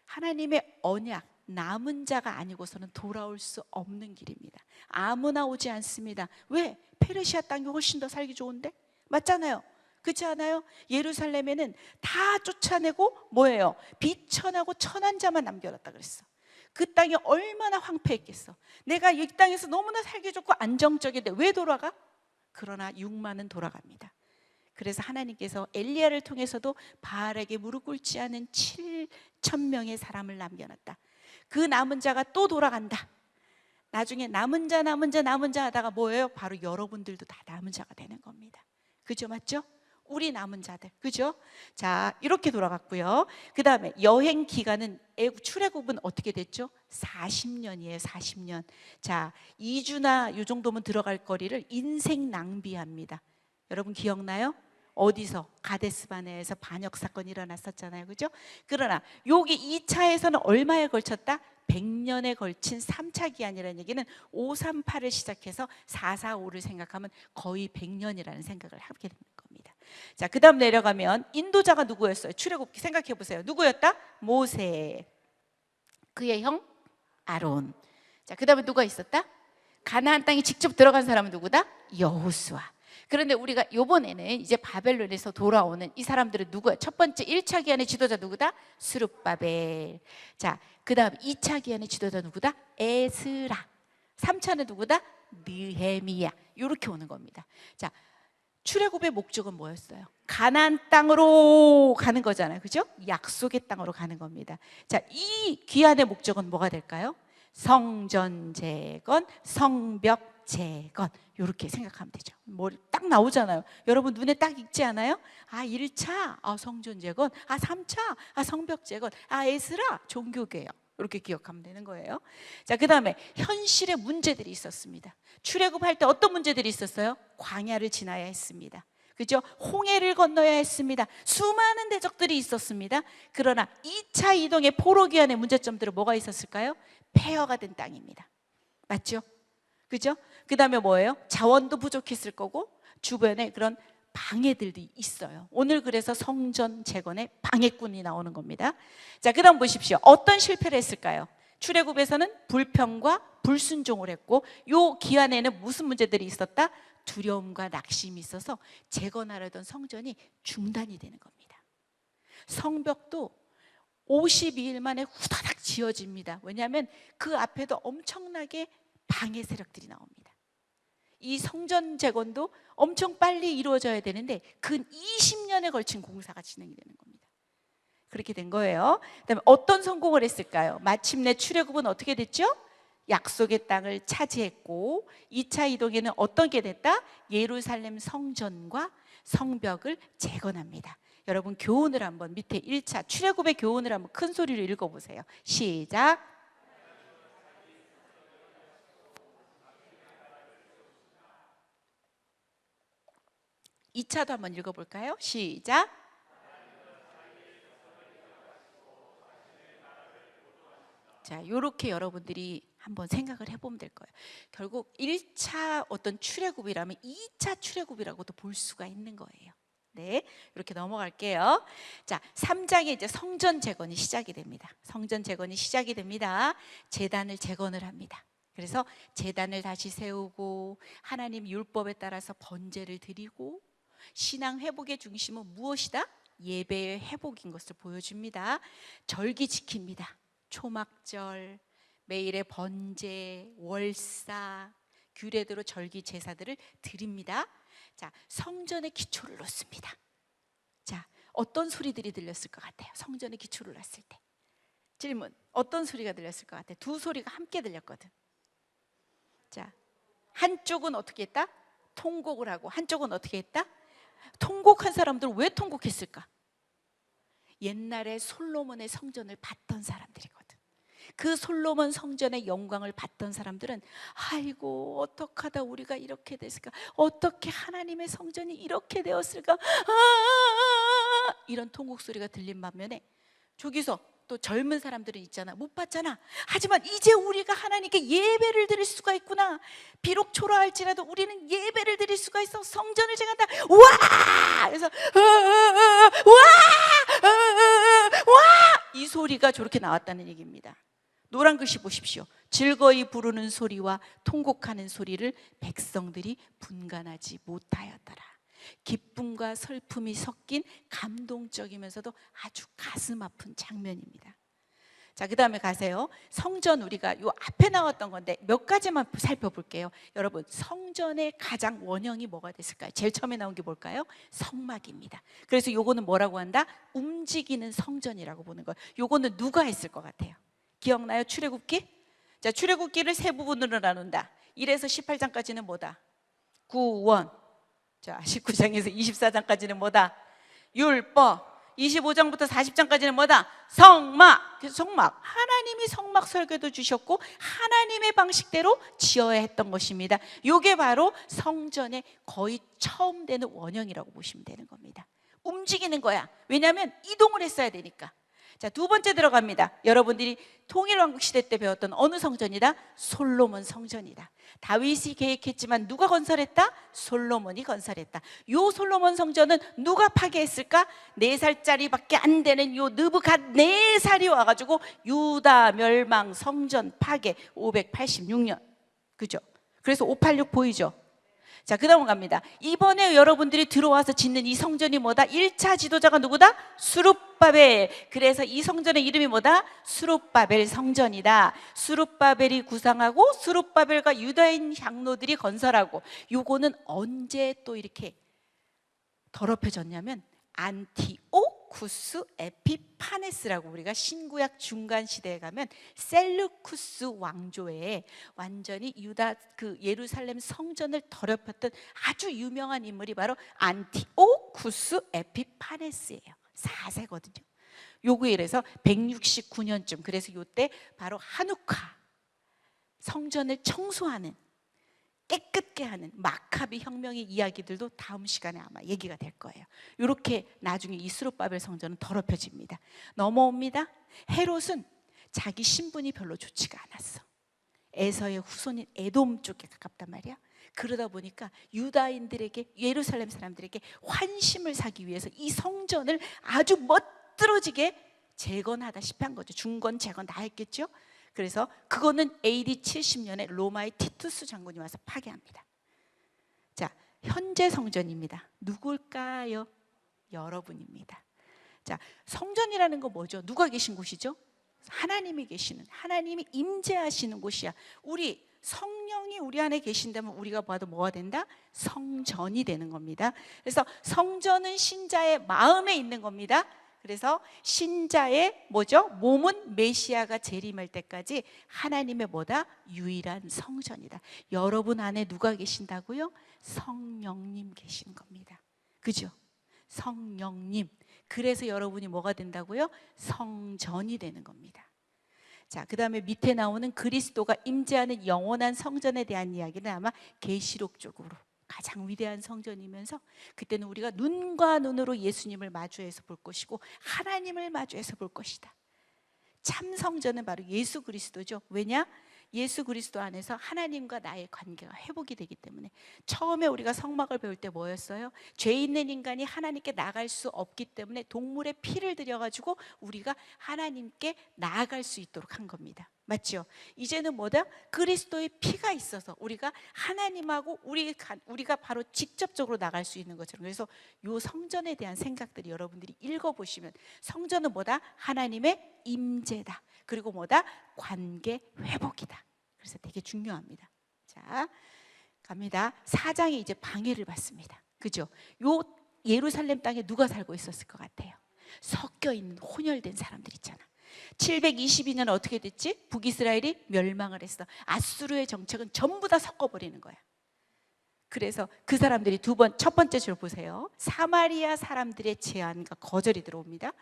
S1: 하나님의 언약, 남은 자가 아니고서는 돌아올 수 없는 길입니다. 아무나 오지 않습니다. 왜? 페르시아 땅이 훨씬 더 살기 좋은데? 맞잖아요, 그렇지 않아요? 예루살렘에는 다 쫓아내고 뭐예요? 비천하고 천한 자만 남겨놨다 그랬어. 그 땅이 얼마나 황폐했겠어. 내가 이 땅에서 너무나 살기 좋고 안정적인데 왜 돌아가? 그러나 6만은 돌아갑니다. 그래서 하나님께서 엘리야를 통해서도 바알에게 무릎 꿇지 않은 7,000명의 사람을 남겨놨다. 그 남은 자가 또 돌아간다. 나중에 남은 자 하다가 뭐예요? 바로 여러분들도 다 남은 자가 되는 겁니다. 그죠? 맞죠? 우리 남은 자들, 그죠? 자, 이렇게 돌아갔고요. 그 다음에 여행 기간은 출애굽은 어떻게 됐죠? 40년이에요. 40년. 자, 2주나 이 정도면 들어갈 거리를 인생 낭비합니다. 여러분 기억나요? 어디서? 가데스바네에서 반역 사건이 일어났었잖아요. 그죠? 그러나 여기 2차에서는 얼마에 걸쳤다? 100년에 걸친 3차 기한이라는 얘기는 538을 시작해서 445를 생각하면 거의 100년이라는 생각을 하게 되는 겁니다. 자, 그 다음 내려가면 인도자가 누구였어요? 출애굽기 생각해 보세요. 누구였다? 모세. 그의 형 아론. 자, 그 다음에 누가 있었다? 가나안 땅에 직접 들어간 사람은 누구다? 여호수아. 그런데 우리가 이번에는 이제 바벨론에서 돌아오는 이 사람들은 누구야? 첫 번째 1차 기한의 지도자 누구다? 스룹바벨. 자, 그 다음 2차 기한의 지도자 누구다? 에스라. 3차는 누구다? 느헤미야. 이렇게 오는 겁니다. 자, 출애굽의 목적은 뭐였어요? 가나안 땅으로 가는 거잖아요. 그죠? 약속의 땅으로 가는 겁니다. 자, 이 기한의 목적은 뭐가 될까요? 성전 재건, 성벽 재건. 이렇게 생각하면 되죠. 머리 딱 나오잖아요. 여러분 눈에 딱 익지 않아요? 아, 1차 성전 재건, 3차 성벽 재건, 에스라 종교개혁. 이렇게 기억하면 되는 거예요. 자, 그 다음에 현실의 문제들이 있었습니다. 출애굽할 때 어떤 문제들이 있었어요? 광야를 지나야 했습니다. 그죠? 홍해를 건너야 했습니다. 수많은 대적들이 있었습니다. 그러나 2차 이동의 포로기한의 문제점들은 뭐가 있었을까요? 폐허가 된 땅입니다. 맞죠? 그죠? 그 다음에 뭐예요? 자원도 부족했을 거고 주변에 그런 방해들도 있어요. 오늘 그래서 성전 재건에 방해꾼이 나오는 겁니다. 자, 그 다음 보십시오. 어떤 실패를 했을까요? 출애굽에서는 불평과 불순종을 했고 요 기한에는 무슨 문제들이 있었다? 두려움과 낙심이 있어서 재건하려던 성전이 중단이 되는 겁니다. 성벽도 52일 만에 후다닥 지어집니다. 왜냐하면 그 앞에도 엄청나게 방해 세력들이 나옵니다. 이 성전 재건도 엄청 빨리 이루어져야 되는데 근 20년에 걸친 공사가 진행이 되는 겁니다. 그렇게 된 거예요. 그다음에 어떤 성공을 했을까요? 마침내 출애굽은 어떻게 됐죠? 약속의 땅을 차지했고 2차 이동에는 어떤 게 됐다? 예루살렘 성전과 성벽을 재건합니다. 여러분 교훈을 한번 밑에 1차 출애굽의 교훈을 한번 큰 소리로 읽어보세요. 시작. 2차도 한번 읽어볼까요? 시작. 자, 요렇게 여러분들이 한번 생각을 해보면 될 거예요. 결국 1차 어떤 출애굽이라면 2차 출애굽이라고도 볼 수가 있는 거예요. 네, 이렇게 넘어갈게요. 자, 3장에 이제 성전 재건이 시작이 됩니다. 성전 재건이 시작이 됩니다. 제단을 재건을 합니다. 그래서 제단을 다시 세우고 하나님 율법에 따라서 번제를 드리고 신앙 회복의 중심은 무엇이다? 예배의 회복인 것을 보여줍니다. 절기 지킵니다. 초막절, 매일의 번제, 월사, 규례대로 절기 제사들을 드립니다. 자, 성전의 기초를 놓습니다. 자, 어떤 소리들이 들렸을 것 같아요? 성전의 기초를 놨을 때. 질문, 어떤 소리가 들렸을 것 같아요? 두 소리가 함께 들렸거든. 자, 한쪽은 어떻게 했다? 통곡을 하고 한쪽은 어떻게 했다? 통곡한 사람들은 왜 통곡했을까? 옛날에 솔로몬의 성전을 봤던 사람들이거든. 그 솔로몬 성전의 영광을 봤던 사람들은 아이고 어떡하다 우리가 이렇게 됐을까, 어떻게 하나님의 성전이 이렇게 되었을까, 이런 통곡 소리가 들린 반면에 저기서 또 젊은 사람들은 있잖아, 못 봤잖아. 하지만 이제 우리가 하나님께 예배를 드릴 수가 있구나. 비록 초라할지라도 우리는 예배를 드릴 수가 있어. 성전을 제간다. 와! 그래서 와! 이 소리가 저렇게 나왔다는 얘기입니다. 노란 글씨 보십시오. 즐거이 부르는 소리와 통곡하는 소리를 백성들이 분간하지 못하였더라. 기쁨과 슬픔이 섞인 감동적이면서도 아주 가슴 아픈 장면입니다. 자, 그 다음에 가세요. 성전, 우리가 요 앞에 나왔던 건데 몇 가지만 살펴볼게요. 여러분, 성전의 가장 원형이 뭐가 됐을까요? 제일 처음에 나온 게 뭘까요? 성막입니다. 그래서 요거는 뭐라고 한다? 움직이는 성전이라고 보는 거예요. 요거는 누가 했을 것 같아요? 기억나요? 출애굽기? 자, 출애굽기를 세 부분으로 나눈다. 1에서 18장까지는 뭐다? 구원. 자, 19장에서 24장까지는 뭐다? 율법. 25장부터 40장까지는 뭐다? 성막. 그래서 성막, 하나님이 성막 설계도 주셨고 하나님의 방식대로 지어야 했던 것입니다. 이게 바로 성전의 거의 처음 되는 원형이라고 보시면 되는 겁니다. 움직이는 거야. 왜냐하면 이동을 했어야 되니까. 자, 두 번째 들어갑니다. 여러분들이 통일왕국 시대 때 배웠던 어느 성전이다? 솔로몬 성전이다. 다윗이 계획했지만 누가 건설했다? 솔로몬이 건설했다. 요 솔로몬 성전은 누가 파괴했을까? 4살짜리밖에 안 되는 요 느부갓네살이 와가지고 유다 멸망, 성전 파괴 586년. 그죠? 그래서 586 보이죠? 자, 그 다음 갑니다. 이번에 여러분들이 들어와서 짓는 이 성전이 뭐다? 1차 지도자가 누구다? 수룹바벨. 그래서 이 성전의 이름이 뭐다? 수룹바벨 성전이다. 수룹바벨이 구상하고 수룹바벨과 유다인 장로들이 건설하고, 요거는 언제 또 이렇게 더럽혀졌냐면 안티오쿠스 에피파네스라고, 우리가 신구약 중간 시대에 가면 셀루쿠스 왕조에 완전히 유다 그 예루살렘 성전을 더럽혔던 아주 유명한 인물이 바로 안티오쿠스 에피파네스예요. 4세거든요. 요거에 이래서 169년쯤, 그래서 요때 바로 하누카 성전을 청소하는, 깨끗게 하는 마카비 혁명의 이야기들도 다음 시간에 아마 얘기가 될 거예요. 이렇게 나중에 이 수룹바벨 성전은 더럽혀집니다. 넘어옵니다. 헤롯은 자기 신분이 별로 좋지가 않았어. 에서의 후손인 에돔 쪽에 가깝단 말이야. 그러다 보니까 유다인들에게, 예루살렘 사람들에게 환심을 사기 위해서 이 성전을 아주 멋들어지게 재건하다시피 한 거죠. 중건, 재건 다 했겠죠. 그래서 그거는 AD 70년에 로마의 티투스 장군이 와서 파괴합니다. 자, 현재 성전입니다. 누굴까요? 여러분입니다. 자, 성전이라는 거 뭐죠? 누가 계신 곳이죠? 하나님이 계시는, 하나님이 임재하시는 곳이야. 우리 성령이 우리 안에 계신다면 우리가 봐도 뭐가 된다? 성전이 되는 겁니다. 그래서 성전은 신자의 마음에 있는 겁니다. 그래서 신자의 뭐죠? 몸은 메시아가 재림할 때까지 하나님의 뭐다? 유일한 성전이다. 여러분 안에 누가 계신다고요? 성령님 계시는 겁니다. 그죠? 성령님. 그래서 여러분이 뭐가 된다고요? 성전이 되는 겁니다. 자, 그 다음에 밑에 나오는 그리스도가 임재하는 영원한 성전에 대한 이야기는 아마 계시록 쪽으로 가장 위대한 성전이면서, 그때는 우리가 눈과 눈으로 예수님을 마주해서 볼 것이고 하나님을 마주해서 볼 것이다. 참 성전은 바로 예수 그리스도죠. 왜냐? 예수 그리스도 안에서 하나님과 나의 관계가 회복이 되기 때문에. 처음에 우리가 성막을 배울 때 뭐였어요? 죄 있는 인간이 하나님께 나갈 수 없기 때문에 동물의 피를 들여가지고 우리가 하나님께 나아갈 수 있도록 한 겁니다. 맞죠? 이제는 뭐다? 그리스도의 피가 있어서 우리가 하나님하고 우리가 바로 직접적으로 나갈 수 있는 것처럼. 그래서 이 성전에 대한 생각들이 여러분들이 읽어보시면, 성전은 뭐다? 하나님의 임재다. 그리고 뭐다? 관계 회복이다. 그래서 되게 중요합니다. 자, 갑니다. 4장에 이제 방해를 받습니다. 그죠? 요 예루살렘 땅에 누가 살고 있었을 것 같아요? 섞여 있는 혼혈된 사람들 있잖아. 722년 어떻게 됐지? 북이스라엘이 멸망을 했어. 아수르의 정책은 전부 다 섞어버리는 거야. 그래서 그 사람들이 첫 번째 줄 보세요. 사마리아 사람들의 제안과 거절이 들어옵니다.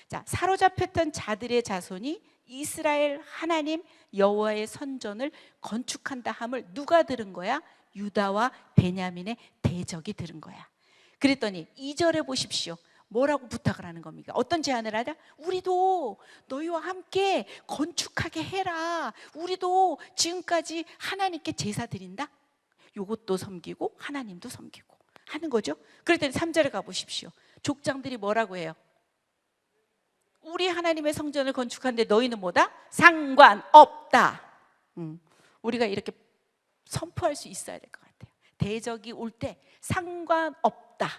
S1: 자, 사로잡혔던 자들의 자손이 이스라엘 하나님 여호와의 선전을 건축한다 함을 누가 들은 거야? 유다와 베냐민의 대적이 들은 거야. 그랬더니 2절에 보십시오. 뭐라고 부탁을 하는 겁니까? 어떤 제안을 하냐? 우리도 너희와 함께 건축하게 해라. 우리도 지금까지 하나님께 제사 드린다. 요것도 섬기고 하나님도 섬기고 하는 거죠. 그랬더니 3절에 가보십시오. 족장들이 뭐라고 해요? 우리 하나님의 성전을 건축하는데 너희는 뭐다? 상관없다. 우리가 이렇게 선포할 수 있어야 될 것 같아요. 대적이 올 때 상관없다. 상관없다.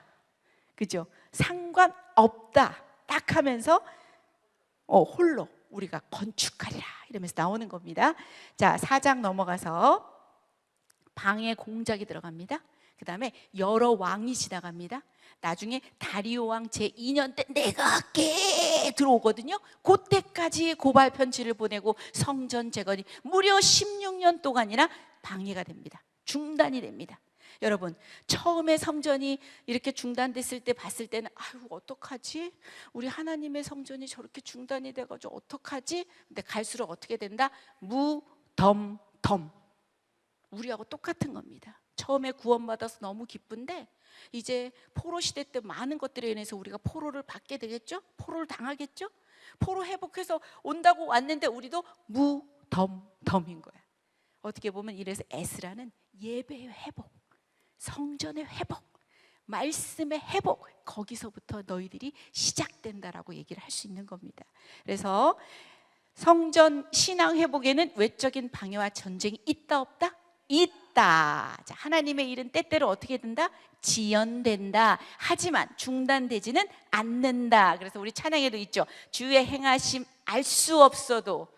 S1: 그죠? 상관없다. 딱 하면서 홀로 우리가 건축하리라 이러면서 나오는 겁니다. 자, 4장 넘어가서 방에 공작이 들어갑니다. 그 다음에 여러 왕이 지나갑니다. 나중에 다리오 왕 제2년 때 내가 할게 들어오거든요. 그때까지 고발 편지를 보내고 성전 재건이 무려 16년 동안이나 방해가 됩니다. 중단이 됩니다. 여러분, 처음에 성전이 이렇게 중단됐을 때 봤을 때는 아유 어떡하지? 우리 하나님의 성전이 저렇게 중단이 돼가지고 어떡하지? 근데 갈수록 어떻게 된다? 무덤덤. 우리하고 똑같은 겁니다. 처음에 구원받아서 너무 기쁜데 이제 포로 시대 때 많은 것들에 인해서 우리가 포로를 받게 되겠죠? 포로를 당하겠죠? 포로 회복해서 온다고 왔는데 우리도 무덤덤인 거야. 어떻게 보면 이래서 에스라는 예배의 회복, 성전의 회복, 말씀의 회복, 거기서부터 너희들이 시작된다라고 얘기를 할 수 있는 겁니다. 그래서 성전 신앙 회복에는 외적인 방해와 전쟁이 있다 없다? 있다. 자, 하나님의 일은 때때로 어떻게 된다? 지연된다. 하지만 중단되지는 않는다. 그래서 우리 찬양에도 있죠. 주의 행하심 알 수 없어도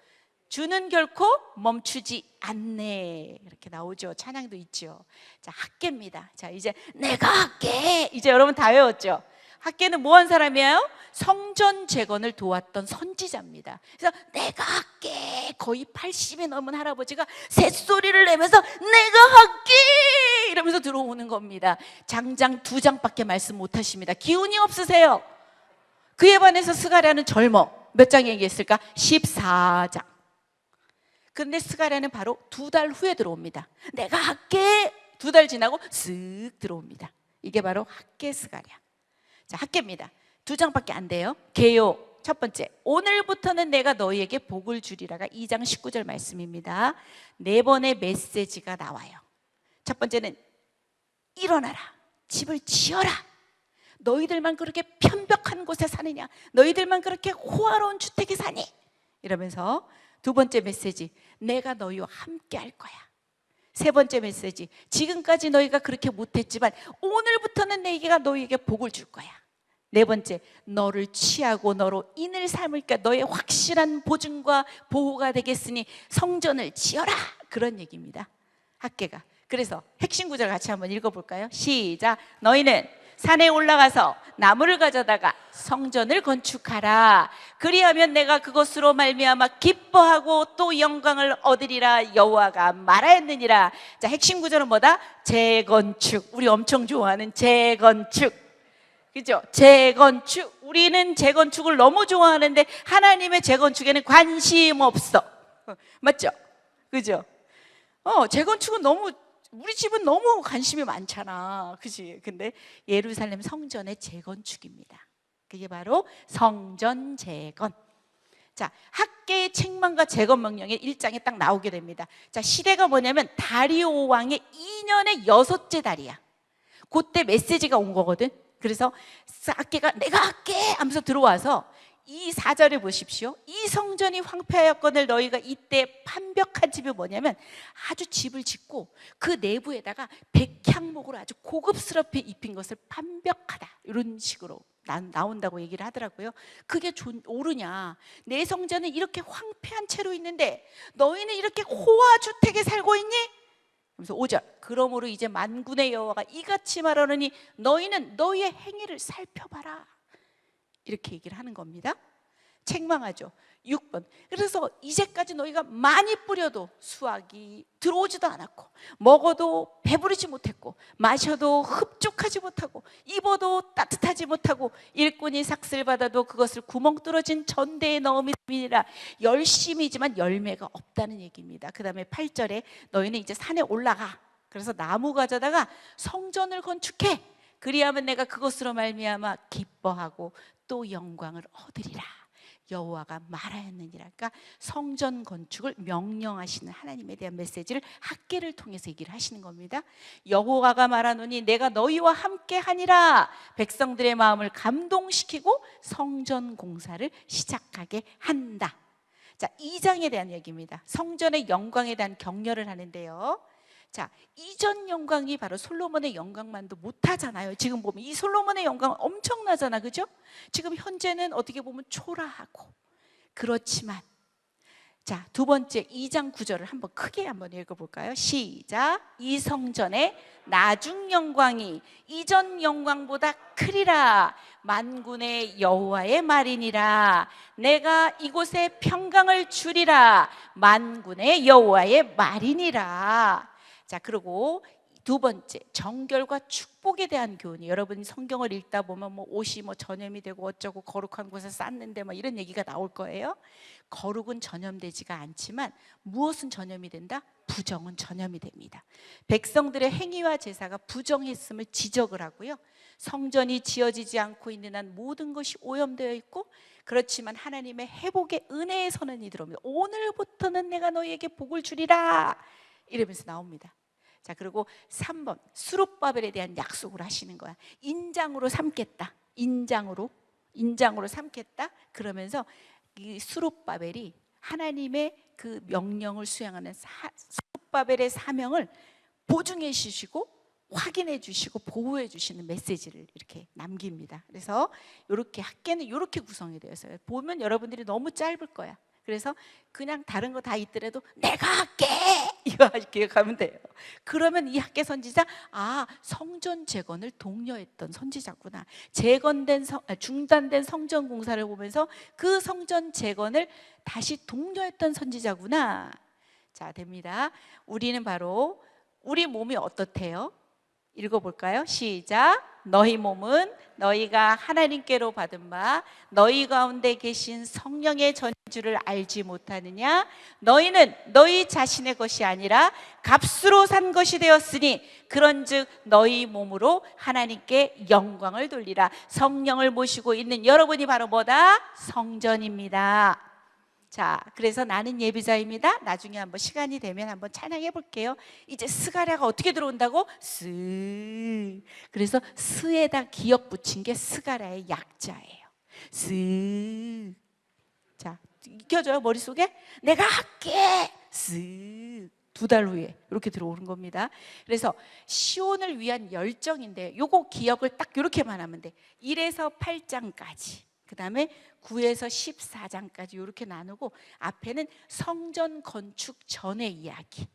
S1: 주는 결코 멈추지 않네. 이렇게 나오죠. 찬양도 있죠. 자, 학계입니다. 자, 이제 내가 할게. 이제 여러분 다 외웠죠? 학계는 뭐 한 사람이에요? 성전 재건을 도왔던 선지자입니다. 그래서 내가 할게. 거의 80이 넘은 할아버지가 새소리를 내면서 내가 할게 이러면서 들어오는 겁니다. 장장 2장밖에 말씀 못하십니다. 기운이 없으세요. 그에 반해서 스가랴는 젊어. 몇 장 얘기했을까? 14장. 그런데 스가랴는 바로 2달 후에 들어옵니다. 내가 할게. 2달 지나고 쓱 들어옵니다. 이게 바로 학계 스가랴. 자, 학계입니다. 2장밖에 안 돼요. 개요. 첫 번째, 오늘부터는 내가 너희에게 복을 주리라가 2장 19절 말씀입니다. 4번의 메시지가 나와요. 첫 번째는 일어나라, 집을 지어라. 너희들만 그렇게 편벽한 곳에 사느냐? 너희들만 그렇게 호화로운 주택에 사니? 이러면서 두 번째 메시지, 내가 너희와 함께 할 거야. 세 번째 메시지, 지금까지 너희가 그렇게 못했지만 오늘부터는 내가 너희에게 복을 줄 거야. 네 번째, 너를 취하고 너로 인을 삼을까 너의 확실한 보증과 보호가 되겠으니 성전을 지어라. 그런 얘기입니다. 학계가. 그래서 핵심 구절 같이 한번 읽어볼까요? 시작. 너희는 산에 올라가서 나무를 가져다가 성전을 건축하라. 그리하면 내가 그것으로 말미암아 기뻐하고 또 영광을 얻으리라. 여호와가 말하였느니라. 자, 핵심 구절은 뭐다? 재건축. 우리 엄청 좋아하는 재건축. 그죠? 재건축. 우리는 재건축을 너무 좋아하는데 하나님의 재건축에는 관심 없어. 맞죠? 그죠? 재건축은 너무, 우리 집은 너무 관심이 많잖아. 그치? 근데 예루살렘 성전의 재건축입니다. 그게 바로 성전 재건. 자, 학계의 책망과 재건 명령의 1장에 딱 나오게 됩니다. 자, 시대가 뭐냐면 다리오 왕의 2년의 6째 달이야. 그때 메시지가 온 거거든. 그래서 학계가 내가 할게 하면서 들어와서 이 4절에 보십시오. 이 성전이 황폐하였거늘 너희가 이때 판벽한 집이 뭐냐면 아주 집을 짓고 그 내부에다가 백향목으로 아주 고급스럽게 입힌 것을 판벽하다. 이런 식으로 나온다고 얘기를 하더라고요. 그게 옳으냐? 내 성전은 이렇게 황폐한 채로 있는데 너희는 이렇게 호화주택에 살고 있니? 그래서 5절, 그러므로 이제 만군의 여호와가 이같이 말하느니 너희는 너희의 행위를 살펴봐라. 이렇게 얘기를 하는 겁니다. 책망하죠. 6번, 그래서 이제까지 너희가 많이 뿌려도 수확이 들어오지도 않았고 먹어도 배부르지 못했고 마셔도 흡족하지 못하고 입어도 따뜻하지 못하고 일꾼이 삭슬 받아도 그것을 구멍 뚫어진 전대에 넣음이니라. 열심이지만 열매가 없다는 얘기입니다. 그 다음에 8절에 너희는 이제 산에 올라가. 그래서 나무 가져다가 성전을 건축해. 그리하면 내가 그것으로 말미암아 기뻐하고 또 영광을 얻으리라. 여호와가 말하였느니라. 그러니까 성전 건축을 명령하시는 하나님에 대한 메시지를 학계를 통해서 얘기를 하시는 겁니다. 여호와가 말하노니 내가 너희와 함께 하니라. 백성들의 마음을 감동시키고 성전 공사를 시작하게 한다. 자, 2장에 대한 얘기입니다. 성전의 영광에 대한 격려를 하는데요. 자, 이전 영광이 바로 솔로몬의 영광만도 못하잖아요. 지금 보면 이 솔로몬의 영광은 엄청나잖아, 그죠? 지금 현재는 어떻게 보면 초라하고. 그렇지만 자, 두 번째 2장 9절을 한번 크게 한번 읽어볼까요? 시작. 이 성전의 나중 영광이 이전 영광보다 크리라. 만군의 여호와의 말이니라. 내가 이곳에 평강을 주리라. 만군의 여호와의 말이니라. 자, 그리고 두 번째 정결과 축복에 대한 교훈이, 여러분 성경을 읽다 보면 뭐 옷이 뭐 전염이 되고 어쩌고 거룩한 곳에 쌌는데 뭐 이런 얘기가 나올 거예요. 거룩은 전염되지가 않지만 무엇은 전염이 된다? 부정은 전염이 됩니다. 백성들의 행위와 제사가 부정했음을 지적을 하고요. 성전이 지어지지 않고 있는 한 모든 것이 오염되어 있고, 그렇지만 하나님의 회복의 은혜의 선언이 들어옵니다. 오늘부터는 내가 너희에게 복을 주리라 이러면서 나옵니다. 자, 그리고 3번 스룹바벨에 대한 약속을 하시는 거야. 인장으로 삼겠다. 인장으로 삼겠다. 그러면서 이 스룹바벨이 하나님의 그 명령을 수행하는 스룹바벨의 사명을 보증해 주시고 확인해 주시고 보호해 주시는 메시지를 이렇게 남깁니다. 그래서 이렇게 학계는 이렇게 구성이 되어 있어요. 보면 여러분들이 너무 짧을 거야. 그래서 그냥 다른 거 다 있더라도 내가 할게 이거 기억하면 돼요. 그러면 이 학계 선지자, 아, 성전 재건을 독려했던 선지자구나. 중단된 성전 공사를 보면서 그 성전 재건을 다시 독려했던 선지자구나. 자, 됩니다. 우리는 바로 우리 몸이 어떻대요? 읽어볼까요? 시작. 너희 몸은 너희가 하나님께로 받은 바 너희 가운데 계신 성령의 전주를 알지 못하느냐? 너희는 너희 자신의 것이 아니라 값으로 산 것이 되었으니 그런즉 너희 몸으로 하나님께 영광을 돌리라. 성령을 모시고 있는 여러분이 바로 뭐다? 성전입니다. 자, 그래서 나는 예비자입니다. 나중에 한번 시간이 되면 한번 찬양해 볼게요. 이제 스가랴가 어떻게 들어온다고? 스. 그래서 스에다 기역 붙인 게 스가랴의 약자예요. 스. 자, 익혀져요 머릿속에? 내가 할게. 스. 2달 후에 이렇게 들어오는 겁니다. 그래서 시온을 위한 열정인데 요거 기억을 딱 이렇게만 하면 돼. 1에서 8장까지. 그 다음에 9에서 14장까지 이렇게 나누고, 앞에는 성전 건축 전의 이야기,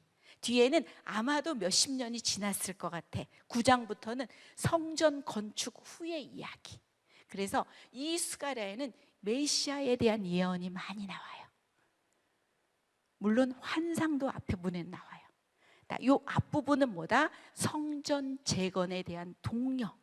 S1: 뒤에는 아마도 몇십 년이 지났을 것 같아. 9장부터는 성전 건축 후의 이야기. 그래서 이 스가랴에는 메시아에 대한 예언이 많이 나와요. 물론 환상도 앞에 문에 나와요. 이 앞부분은 뭐다? 성전 재건에 대한 독려,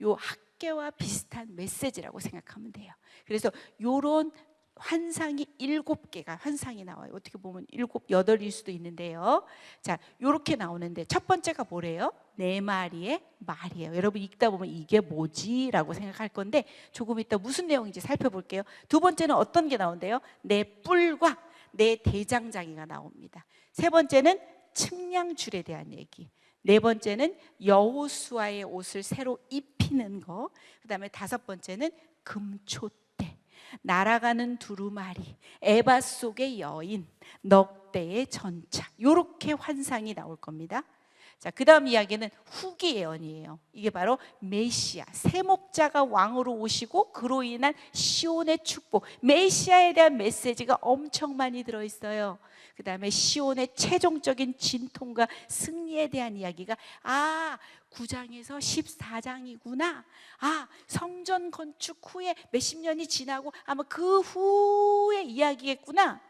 S1: 요 학계와 비슷한 메시지라고 생각하면 돼요. 그래서 요런 환상이 7개가 환상이 나와요. 어떻게 보면 7, 8일 수도 있는데요. 자, 요렇게 나오는데 첫 번째가 뭐래요? 4마리의 말이에요. 여러분 읽다 보면 이게 뭐지? 라고 생각할 건데 조금 이따 무슨 내용인지 살펴볼게요. 두 번째는 어떤 게 나온대요? 4뿔과 4대장장이가 나옵니다. 세 번째는 측량줄에 대한 얘기. 네 번째는 여호수아의 옷을 새로 입히는 거. 그 다음에 5번째는 금촛대, 날아가는 두루마리, 에바 속의 여인, 넉대의 전차. 이렇게 환상이 나올 겁니다. 자, 그 다음 이야기는 후기 예언이에요. 이게 바로 메시아, 세목자가 왕으로 오시고 그로 인한 시온의 축복, 메시아에 대한 메시지가 엄청 많이 들어있어요. 그 다음에 시온의 최종적인 진통과 승리에 대한 이야기가 9장에서 14장이구나. 성전 건축 후에 몇십 년이 지나고 아마 그 후의 이야기겠구나.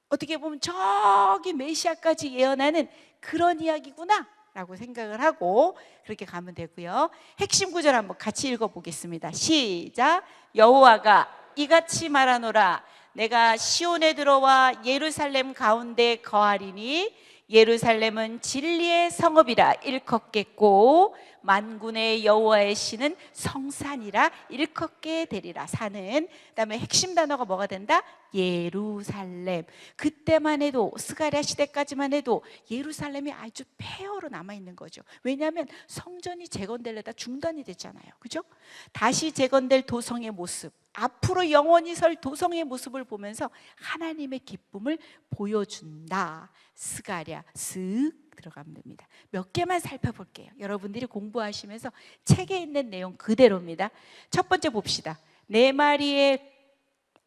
S1: 어떻게 보면 저기 메시아까지 예언하는 그런 이야기구나 라고 생각을 하고 그렇게 가면 되고요. 핵심 구절 한번 같이 읽어보겠습니다. 시작. 여호와가 이같이 말하노라. 내가 시온에 들어와 예루살렘 가운데 거하리니 예루살렘은 진리의 성읍이라 일컫겠고 만군의 여호와의 신은 성산이라 일컫게 되리라. 산은, 그다음에 핵심 단어가 뭐가 된다? 예루살렘. 그때만 해도 스가랴 시대까지만 해도 예루살렘이 아주 폐허로 남아있는 거죠. 왜냐하면 성전이 재건되려다 중단이 됐잖아요. 그죠? 다시 재건될 도성의 모습, 앞으로 영원히 설 도성의 모습을 보면서 하나님의 기쁨을 보여준다. 스가랴 슥 들어가면 됩니다. 몇 개만 살펴볼게요. 여러분들이 공부하시면서 책에 있는 내용 그대로입니다. 첫 번째 봅시다. 네 마리의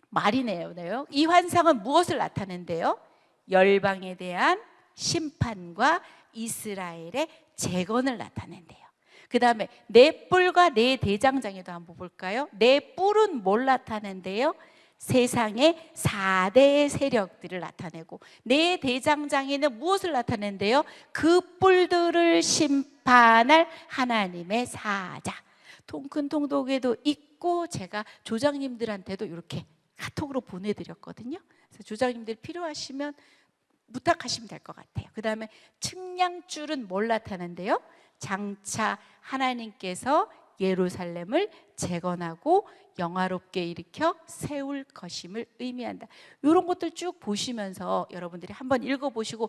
S1: 말이네요. 이 환상은 무엇을 나타낸대요? 열방에 대한 심판과 이스라엘의 재건을 나타낸대요. 그 다음에 네 뿔과 네 대장장이도 한번 볼까요? 네 뿔은 뭘 나타낸대요? 세상의 4대의 세력들을 나타내고, 네 대장장이는 무엇을 나타낸대요? 그 뿔들을 심판할 하나님의 사자. 통큰 통독에도 있고 제가 조장님들한테도 이렇게 카톡으로 보내드렸거든요. 그래서 조장님들 필요하시면 부탁하시면 될 것 같아요. 그 다음에 측량줄은 뭘 나타낸대요? 장차 하나님께서 예루살렘을 재건하고 영화롭게 일으켜 세울 것임을 의미한다. 이런 것들 쭉 보시면서 여러분들이 한번 읽어보시고,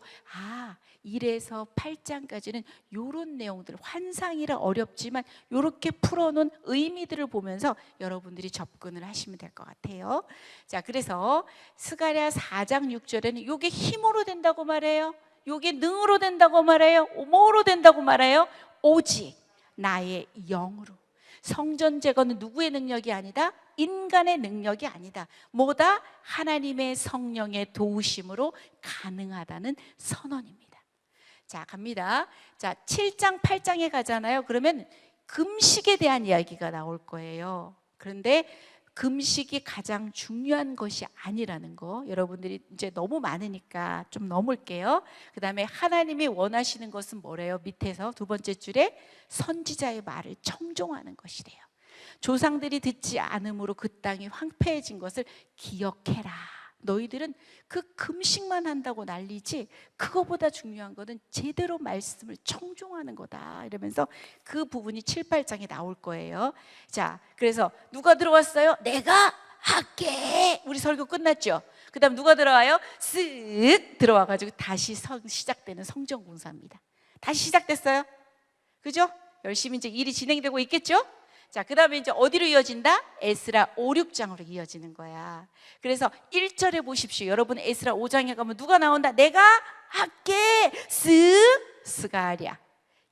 S1: 1에서 8장까지는 이런 내용들, 환상이라 어렵지만 이렇게 풀어놓은 의미들을 보면서 여러분들이 접근을 하시면 될 것 같아요. 자, 그래서 스가랴 4장 6절에는 이게 힘으로 된다고 말해요. 이게 능으로 된다고 말해요. 뭐로 된다고 말해요? 오직 나의 영으로. 성전 제거는 누구의 능력이 아니다? 인간의 능력이 아니다. 뭐다? 하나님의 성령의 도우심으로 가능하다는 선언입니다. 자, 갑니다. 자, 7장 8장에 가잖아요. 그러면 금식에 대한 이야기가 나올 거예요. 그런데 금식이 가장 중요한 것이 아니라는 거, 여러분들이 이제 너무 많으니까 좀 넘을게요. 그 다음에 하나님이 원하시는 것은 뭐래요? 밑에서 두 번째 줄에 선지자의 말을 청종하는 것이래요. 조상들이 듣지 않음으로 그 땅이 황폐해진 것을 기억해라. 너희들은 그 금식만 한다고 난리지 그거보다 중요한 거는 제대로 말씀을 청종하는 거다. 이러면서 그 부분이 7, 8장에 나올 거예요. 자, 그래서 누가 들어왔어요? 내가 할게. 우리 설교 끝났죠? 그 다음 누가 들어와요? 쓱 들어와가지고 다시 시작되는 성전공사입니다. 다시 시작됐어요. 그죠? 열심히 이제 일이 진행되고 있겠죠? 자, 그 다음에 이제 어디로 이어진다? 에스라 5, 6장으로 이어지는 거야. 그래서 1절에 보십시오. 여러분 에스라 5장에 가면 누가 나온다? 내가 할게. 스가랴.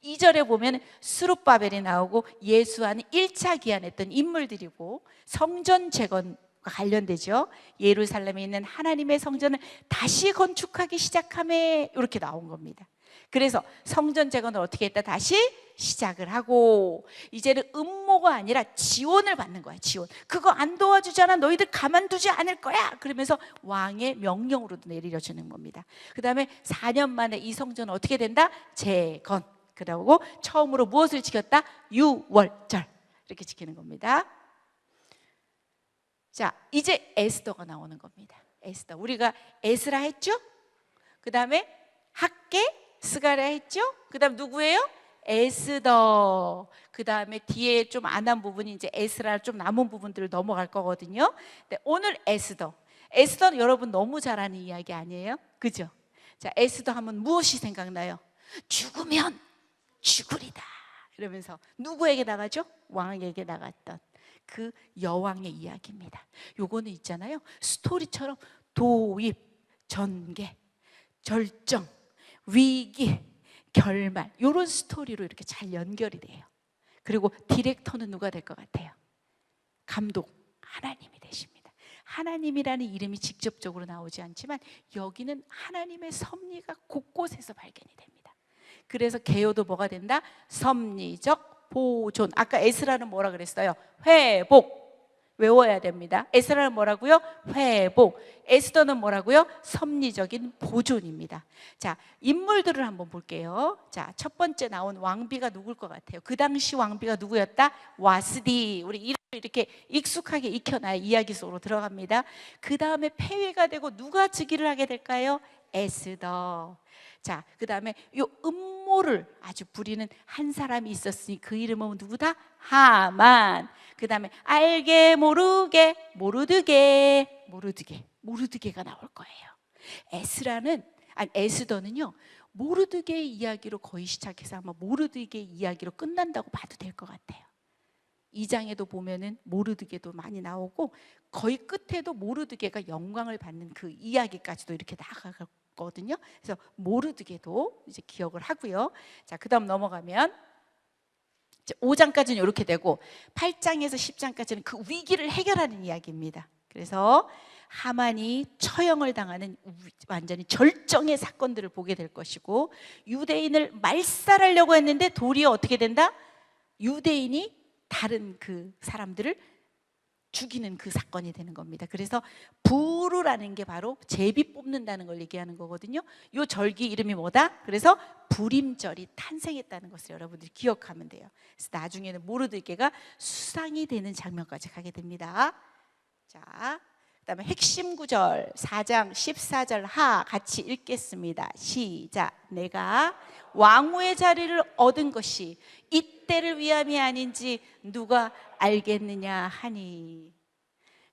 S1: 2절에 보면 스룹바벨이 나오고 예수와는 1차 기한했던 인물들이고 성전 재건과 관련되죠. 예루살렘에 있는 하나님의 성전을 다시 건축하기 시작함에 이렇게 나온 겁니다. 그래서 성전 재건을 어떻게 했다? 다시 시작을 하고 이제는 음모가 아니라 지원을 받는 거야. 지원. 그거 안 도와주잖아. 너희들 가만두지 않을 거야. 그러면서 왕의 명령으로도 내려주는 겁니다. 그 다음에 4년 만에 이 성전은 어떻게 된다? 재건. 그러고 처음으로 무엇을 지켰다? 유월절. 이렇게 지키는 겁니다. 자, 이제 에스더가 나오는 겁니다. 에스더. 우리가 에스라 했죠? 그 다음에 학계 스가랴 했죠? 그 다음 누구예요? 에스더. 그 다음에 뒤에 좀 안 한 부분이 이제 에스라 좀 남은 부분들을 넘어갈 거거든요. 근데 오늘 에스더. 에스더는 여러분 너무 잘 아는 이야기 아니에요? 그죠? 자, 에스더 하면 무엇이 생각나요? 죽으면 죽으리다. 이러면서 누구에게 나가죠? 왕에게 나갔던 그 여왕의 이야기입니다. 요거는 있잖아요. 스토리처럼 도입, 전개, 절정, 위기, 결말 이런 스토리로 이렇게 잘 연결이 돼요. 그리고 디렉터는 누가 될 것 같아요? 감독, 하나님이 되십니다. 하나님이라는 이름이 직접적으로 나오지 않지만 여기는 하나님의 섭리가 곳곳에서 발견이 됩니다. 그래서 개요도 뭐가 된다? 섭리적 보존. 아까 에스라는 뭐라 그랬어요? 회복. 외워야 됩니다. 에스라는 뭐라고요? 회복. 에스더는 뭐라고요? 섭리적인 보존입니다. 자, 인물들을 한번 볼게요. 자, 첫 번째 나온 왕비가 누굴 것 같아요? 그 당시 왕비가 누구였다? 와스디. 우리 이름을 이렇게 익숙하게 익혀놔야 이야기 속으로 들어갑니다. 그 다음에 폐위가 되고 누가 즉위를 하게 될까요? 에스더. 자, 그 다음에 이 음모를 아주 부리는 한 사람이 있었으니 그 이름은 누구다? 하만. 그 다음에 알게 모르게 모르드게가 나올 거예요. 에스더는요 모르드게의 이야기로 거의 시작해서 아마 모르드게의 이야기로 끝난다고 봐도 될 것 같아요. 2장에도 보면은 모르드게도 많이 나오고 거의 끝에도 모르드게가 영광을 받는 그 이야기까지도 이렇게 나아갈 거거든요. 그래서 모르드게도 이제 기억을 하고요. 자, 그다음 넘어가면 5장까지는 이렇게 되고 8장에서 10장까지는 그 위기를 해결하는 이야기입니다. 그래서 하만이 처형을 당하는 완전히 절정의 사건들을 보게 될 것이고, 유대인을 말살하려고 했는데 도리어 어떻게 된다? 유대인이 다른 그 사람들을 죽이는 그 사건이 되는 겁니다. 그래서 부르라는 게 바로 제비 뽑는다는 걸 얘기하는 거거든요. 이 절기 이름이 뭐다? 그래서 부림절이 탄생했다는 것을 여러분들이 기억하면 돼요. 그래서 나중에는 모르드게가 수상이 되는 장면까지 가게 됩니다. 자, 그다음에 핵심 구절 4장 14절 하 같이 읽겠습니다. 시작. 내가 왕후의 자리를 얻은 것이 이때를 위함이 아닌지 누가 알겠느냐 하니,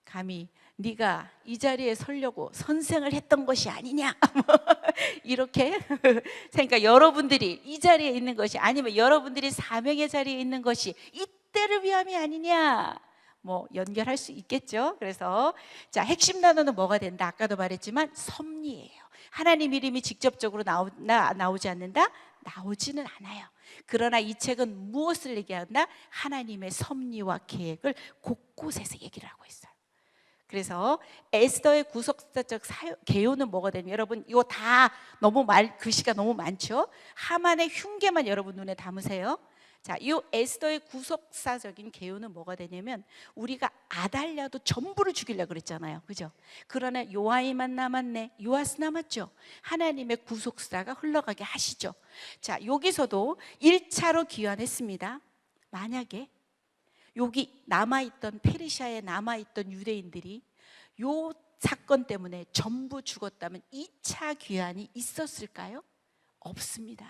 S1: 감히 네가 이 자리에 서려고 선생을 했던 것이 아니냐 이렇게 그러니까 여러분들이 이 자리에 있는 것이, 아니면 여러분들이 사명의 자리에 있는 것이 이때를 위함이 아니냐, 뭐 연결할 수 있겠죠. 그래서 자, 핵심 단어는 뭐가 된다? 아까도 말했지만 섭리예요. 하나님 이름이 직접적으로 나오지 않는다? 나오지는 않아요. 그러나 이 책은 무엇을 얘기한다? 하나님의 섭리와 계획을 곳곳에서 얘기를 하고 있어요. 그래서 에스더의 구속사적 개요는 뭐가 되냐면, 여러분 이거 다 너무 글씨가 너무 많죠. 하만의 흉계만 여러분 눈에 담으세요. 자, 이 에스더의 구속사적인 개요는 뭐가 되냐면, 우리가 아달랴도 전부를 죽이려고 그랬잖아요, 그죠? 그러나 요아이만 남았네. 요아스 남았죠. 하나님의 구속사가 흘러가게 하시죠. 자, 여기서도 1차로 귀환했습니다. 만약에 여기 남아있던 페르시아에 남아있던 유대인들이 요 사건 때문에 전부 죽었다면 2차 귀환이 있었을까요? 없습니다.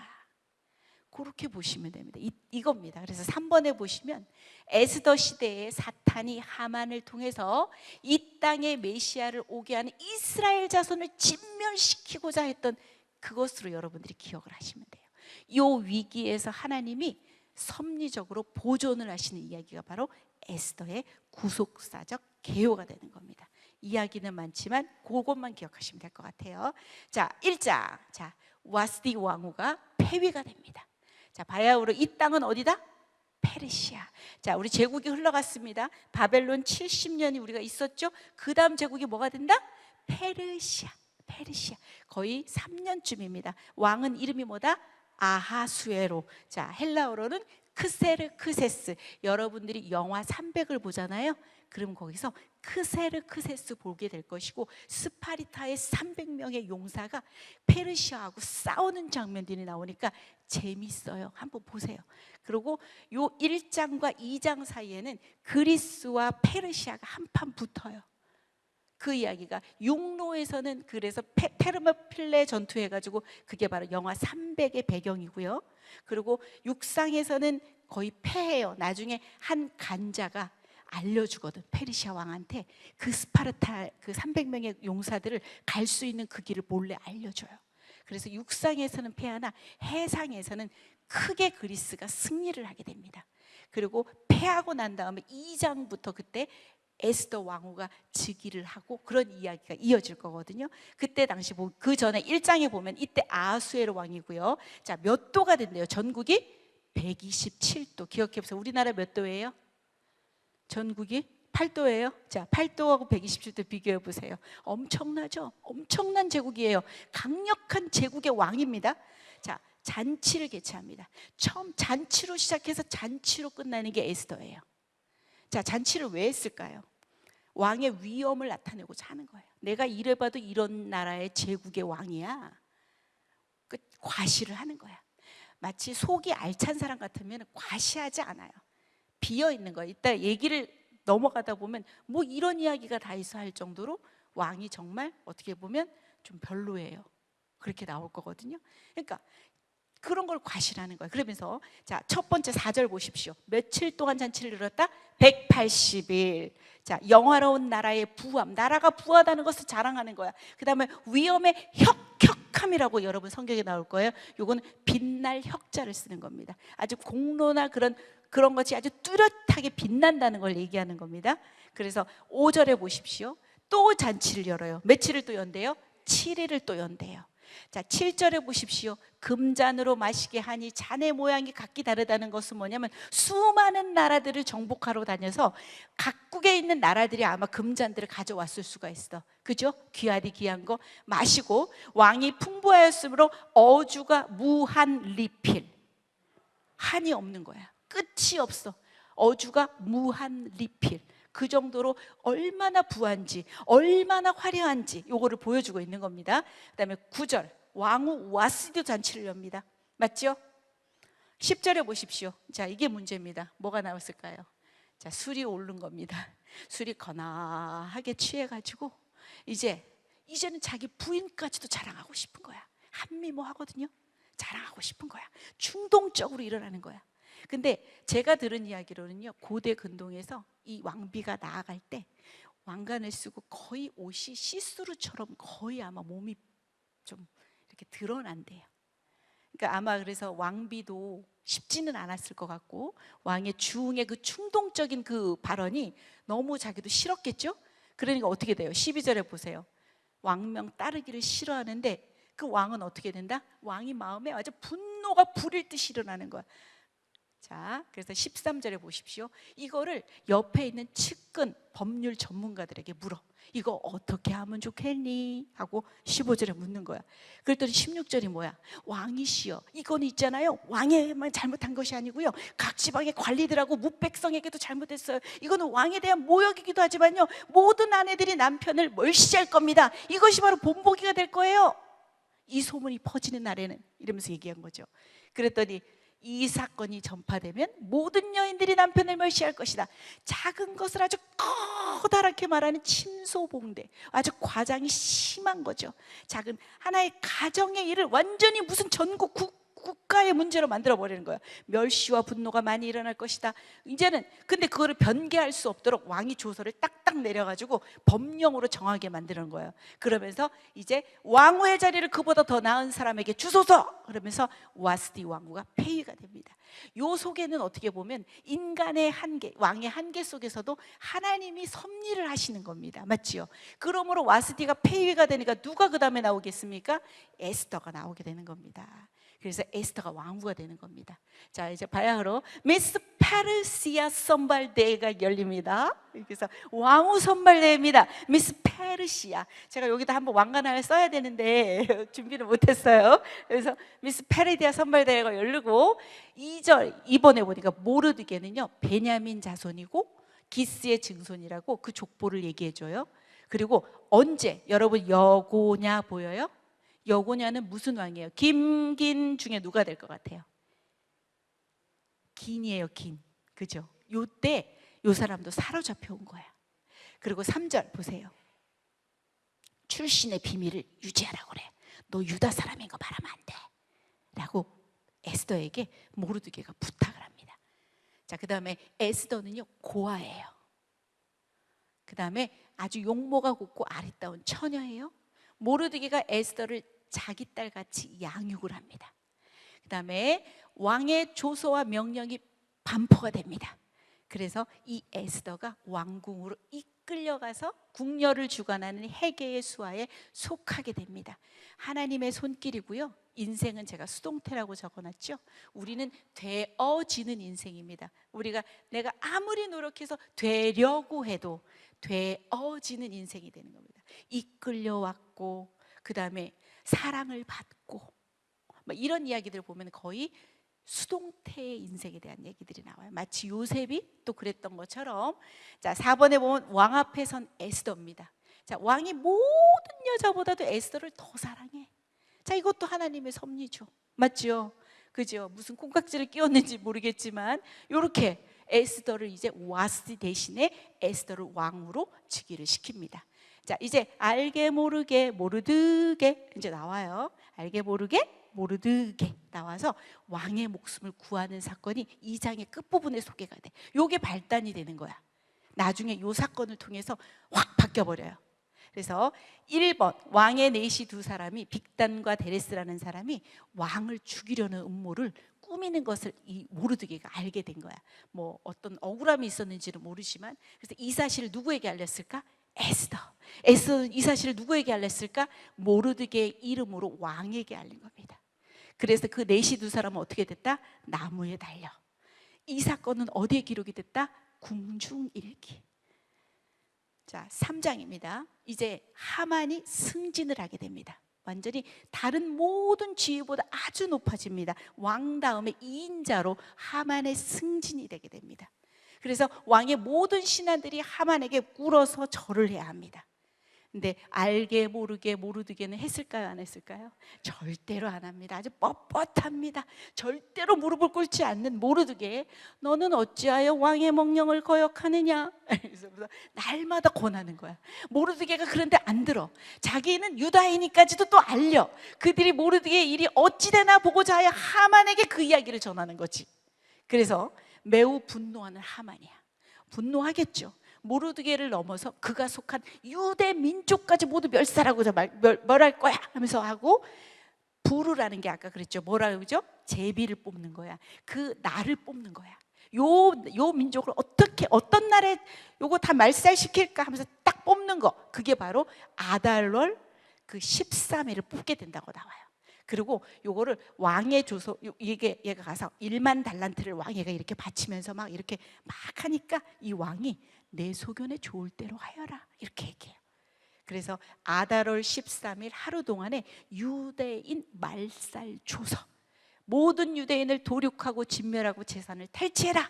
S1: 그렇게 보시면 됩니다. 이겁니다. 그래서 3번에 보시면 에스더 시대에 사탄이 하만을 통해서 이 땅에 메시아를 오게 하는 이스라엘 자손을 진멸시키고자 했던 그것으로 여러분들이 기억을 하시면 돼요. 이 위기에서 하나님이 섭리적으로 보존을 하시는 이야기가 바로 에스더의 구속사적 개요가 되는 겁니다. 이야기는 많지만 그것만 기억하시면 될 것 같아요. 자, 1장. 자, 와스디 왕후가 폐위가 됩니다. 자, 바야흐로 이 땅은 어디다? 페르시아. 자, 우리 제국이 흘러갔습니다. 바벨론 70년이 우리가 있었죠. 그 다음 제국이 뭐가 된다? 페르시아. 거의 3년쯤입니다. 왕은 이름이 뭐다? 아하수에로. 자, 헬라어로는 크세르크세스. 여러분들이 영화 300을 보잖아요. 그럼 거기서 크세르크세스 보게 될 것이고, 스파르타의 300명의 용사가 페르시아하고 싸우는 장면들이 나오니까 재밌어요. 한번 보세요. 그리고 요 1장과 2장 사이에는 그리스와 페르시아가 한판 붙어요. 그 이야기가 육로에서는 그래서 테르모필레 전투해가지고 그게 바로 영화 300의 배경이고요. 그리고 육상에서는 거의 패해요. 나중에 한 간자가 알려주거든, 페르시아 왕한테. 그 스파르타 그 300명의 용사들을 갈 수 있는 그 길을 몰래 알려줘요. 그래서 육상에서는 패하나 해상에서는 크게 그리스가 승리를 하게 됩니다. 그리고 패하고 난 다음에 2장부터 그때 에스더 왕후가 즉위를 하고 그런 이야기가 이어질 거거든요. 그때 당시 그 전에 1장에 보면 이때 아하수에로 왕이고요. 자, 몇 도가 된대요? 전국이 127도. 기억해 보세요. 우리나라 몇 도예요? 전국이 8도예요. 자, 8도하고 127도 비교해 보세요. 엄청나죠? 엄청난 제국이에요. 강력한 제국의 왕입니다. 자, 잔치를 개최합니다. 처음 잔치로 시작해서 잔치로 끝나는 게 에스더예요. 자, 잔치를 왜 했을까요? 왕의 위엄을 나타내고자 하는 거예요. 내가 이래봐도 이런 나라의 제국의 왕이야. 과시를 하는 거야. 마치 속이 알찬 사람 같으면 과시하지 않아요. 비어 있는 거예요. 이따 얘기를 넘어가다 보면 뭐 이런 이야기가 다 있어 할 정도로 왕이 정말 어떻게 보면 좀 별로예요. 그렇게 나올 거거든요. 그러니까 그런 걸 과시하는 거예요. 그러면서 자, 첫 번째 4절 보십시오. 며칠 동안 잔치를 이뤘다? 180일. 자, 영화로운 나라의 부함. 나라가 부하다는 것을 자랑하는 거야. 그 다음에 위엄의 혁혁함이라고 여러분 성경에 나올 거예요. 요거는 빛날 혁자를 쓰는 겁니다. 아주 공로나 그런 것이 아주 뚜렷하게 빛난다는 걸 얘기하는 겁니다. 그래서 5절에 보십시오. 또 잔치를 열어요. 며칠을 또 연대요? 7일을 또 연대요. 자, 7절에 보십시오. 금잔으로 마시게 하니 잔의 모양이 각기 다르다는 것은 뭐냐면 수많은 나라들을 정복하러 다녀서 각국에 있는 나라들이 아마 금잔들을 가져왔을 수가 있어. 그죠? 귀하디 귀한 거 마시고 왕이 풍부하였으므로 어주가 무한 리필. 한이 없는 거야. 끝이 없어. 어주가 무한 리필. 그 정도로 얼마나 부한지, 얼마나 화려한지 요거를 보여주고 있는 겁니다. 그 다음에 9절, 왕후 와스디도 잔치를 엽니다. 맞죠? 10절에 보십시오. 자, 이게 문제입니다. 뭐가 나왔을까요? 자, 술이 오른 겁니다. 술이 거나하게 취해가지고 이제는 자기 부인까지도 자랑하고 싶은 거야. 한미모하거든요. 자랑하고 싶은 거야. 충동적으로 일어나는 거야. 근데 제가 들은 이야기로는요, 고대 근동에서 이 왕비가 나아갈 때 왕관을 쓰고 거의 옷이 시스루처럼 거의 아마 몸이 좀 이렇게 드러난대요. 그러니까 아마 그래서 왕비도 쉽지는 않았을 것 같고 왕의 주응의 그 충동적인 그 발언이 너무 자기도 싫었겠죠. 그러니까 어떻게 돼요? 12절에 보세요. 왕명 따르기를 싫어하는데 그 왕은 어떻게 된다? 왕이 마음에 아주 분노가 불일 듯이 일어나는 거야. 자, 그래서 13절에 보십시오. 이거를 옆에 있는 측근 법률 전문가들에게 물어. 이거 어떻게 하면 좋겠니? 하고 15절에 묻는 거야. 그랬더니 16절이 뭐야? 왕이시여, 이거는 있잖아요, 왕에만 잘못한 것이 아니고요, 각 지방의 관리들하고 무백성에게도 잘못했어요. 이거는 왕에 대한 모욕이기도 하지만요, 모든 아내들이 남편을 멸시할 겁니다. 이것이 바로 본보기가 될 거예요. 이 소문이 퍼지는 날에는, 이러면서 얘기한 거죠. 그랬더니 이 사건이 전파되면 모든 여인들이 남편을 멸시할 것이다. 작은 것을 아주 커다랗게 말하는 침소봉대, 아주 과장이 심한 거죠. 작은 하나의 가정의 일을 완전히 무슨 전국 국가의 문제로 만들어버리는 거예요. 멸시와 분노가 많이 일어날 것이다. 이제는 근데 그거를 변개할 수 없도록 왕이 조서를 딱딱 내려가지고 법령으로 정하게 만드는 거예요. 그러면서 이제 왕후의 자리를 그보다 더 나은 사람에게 주소서, 그러면서 와스디 왕후가 폐위가 됩니다. 요 속에는 어떻게 보면 인간의 한계, 왕의 한계 속에서도 하나님이 섭리를 하시는 겁니다. 맞지요? 그러므로 와스디가 폐위가 되니까 누가 그 다음에 나오겠습니까? 에스더가 나오게 되는 겁니다. 그래서 에스더가 왕후가 되는 겁니다. 자, 이제 바야흐로 미스 페르시아 선발대회가 열립니다. 그래서 왕후 선발대회입니다. 미스 페르시아. 제가 여기다 한번 왕관 하나 써야 되는데 준비를 못했어요. 그래서 미스 페르시아 선발대회가 열리고 2절, 이번에 보니까 모르드게는요, 베냐민 자손이고 기스의 증손이라고 그 족보를 얘기해줘요. 그리고 언제, 여러분 여고냐 보여요? 여고냐는 무슨 왕이에요? 김긴 중에 누가 될 것 같아요? 긴이에요, 긴. 그죠? 요때 요 사람도 사로잡혀 온 거야. 그리고 3절 보세요. 출신의 비밀을 유지하라고 그래. 너 유다 사람인 거 말하면 안 돼 라고 에스더에게 모르드게가 부탁을 합니다. 자, 그 다음에 에스더는요, 고아예요. 그 다음에 아주 용모가 곱고 아리따운 처녀예요. 모르드게가 에스더를 자기 딸같이 양육을 합니다. 그 다음에 왕의 조서와 명령이 반포가 됩니다. 그래서 이 에스더가 왕궁으로 이끌려가서 궁녀를 주관하는 헤게의 수하에 속하게 됩니다. 하나님의 손길이고요, 인생은 제가 수동태라고 적어놨죠. 우리는 되어지는 인생입니다. 내가 아무리 노력해서 되려고 해도 되어지는 인생이 되는 겁니다. 이끌려왔고 그 다음에 사랑을 받고 이런 이야기들을 보면 거의 수동태의 인생에 대한 얘기들이 나와요. 마치 요셉이 또 그랬던 것처럼. 자, 4번에 보면 왕 앞에 선 에스더입니다. 자, 왕이 모든 여자보다도 에스더를 더 사랑해. 자, 이것도 하나님의 섭리죠. 맞죠? 그죠? 무슨 콩깍지를 끼웠는지 모르겠지만 이렇게 에스더를 이제 와스디 대신에 에스더를 왕으로 즉위를 시킵니다. 자, 이제 알게 모르게 모르드게 이제 나와요. 알게 모르게 모르드게 나와서 왕의 목숨을 구하는 사건이 2장의 끝부분에 소개가 돼. 요게 발단이 되는 거야. 나중에 요 사건을 통해서 확 바뀌어버려요. 그래서 1번 왕의 내시 두 사람이 빅단과 데레스라는 사람이 왕을 죽이려는 음모를 꾸미는 것을 이 모르드게가 알게 된 거야. 뭐 어떤 억울함이 있었는지는 모르지만, 그래서 이 사실을 누구에게 알렸을까? 에스더. 에스더 이 사실을 누구에게 알렸을까? 모르드게의 이름으로 왕에게 알린 겁니다. 그래서 그 넷이 두 사람은 어떻게 됐다? 나무에 달려. 이 사건은 어디에 기록이 됐다? 궁중일기. 자, 3장입니다. 이제 하만이 승진을 하게 됩니다. 완전히 다른 모든 지위보다 아주 높아집니다. 왕 다음에 2인자로 하만의 승진이 되게 됩니다. 그래서 왕의 모든 신하들이 하만에게 꿇어서 절을 해야 합니다. 근데 알게 모르게 모르드게는 했을까요? 안 했을까요? 절대로 안 합니다. 아주 뻣뻣합니다. 절대로 무릎을 꿇지 않는 모르드게, 너는 어찌하여 왕의 명령을 거역하느냐? 그래서 날마다 권하는 거야. 모르드게가 그런데 안 들어. 자기는 유다이니까지도 또 알려. 그들이 모르드게의 일이 어찌되나 보고자 하여 하만에게 그 이야기를 전하는 거지. 그래서 매우 분노하는 하만이야. 분노하겠죠. 모르드게를 넘어서 그가 속한 유대 민족까지 모두 멸살하고자 멸할 거야 하면서 하고, 부르라는 게 아까 그랬죠. 뭐라 그러죠? 제비를 뽑는 거야. 그 날을 뽑는 거야. 요 민족을 어떻게 어떤 날에 요거 다 말살시킬까 하면서 딱 뽑는 거, 그게 바로 아달월 그 13일을 뽑게 된다고 나와요. 그리고 요거를 왕에 줘서 얘가 가서 1만 달란트를 왕에게 이렇게 바치면서 막 이렇게 막 하니까 이 왕이 내 소견에 좋을 대로 하여라 이렇게 얘기해요. 그래서 아달월 13일 하루 동안에 유대인 말살 조서, 모든 유대인을 도륙하고 진멸하고 재산을 탈취해라.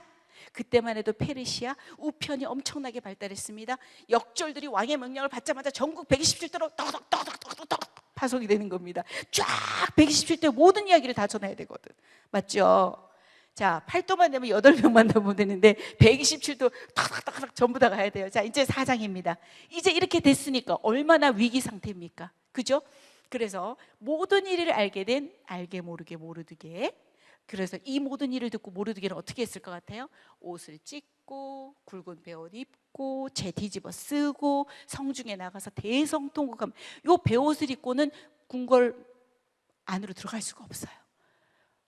S1: 그때만 해도 페르시아 우편이 엄청나게 발달했습니다. 역졸들이 왕의 명령을 받자마자 전국 127도로 떡떡떡떡떡떡 파송이 되는 겁니다. 쫙 127도 모든 이야기를 다 전해야 되거든. 맞죠? 자, 8도만 되면 8명만 넘으면 되는데 127도 탁탁탁 전부 다 가야 돼요. 자, 이제 4장입니다. 이제 이렇게 됐으니까 얼마나 위기 상태입니까? 그죠? 그래서 모든 일을 알게 된 알게 모르게 모르드게. 그래서 이 모든 일을 듣고 모르드게는 어떻게 했을 것 같아요? 옷을 찢고 굵은 베옷 입고 재 뒤집어 쓰고 성중에 나가서 대성통곡하면, 요 베옷을 입고는 궁궐 안으로 들어갈 수가 없어요.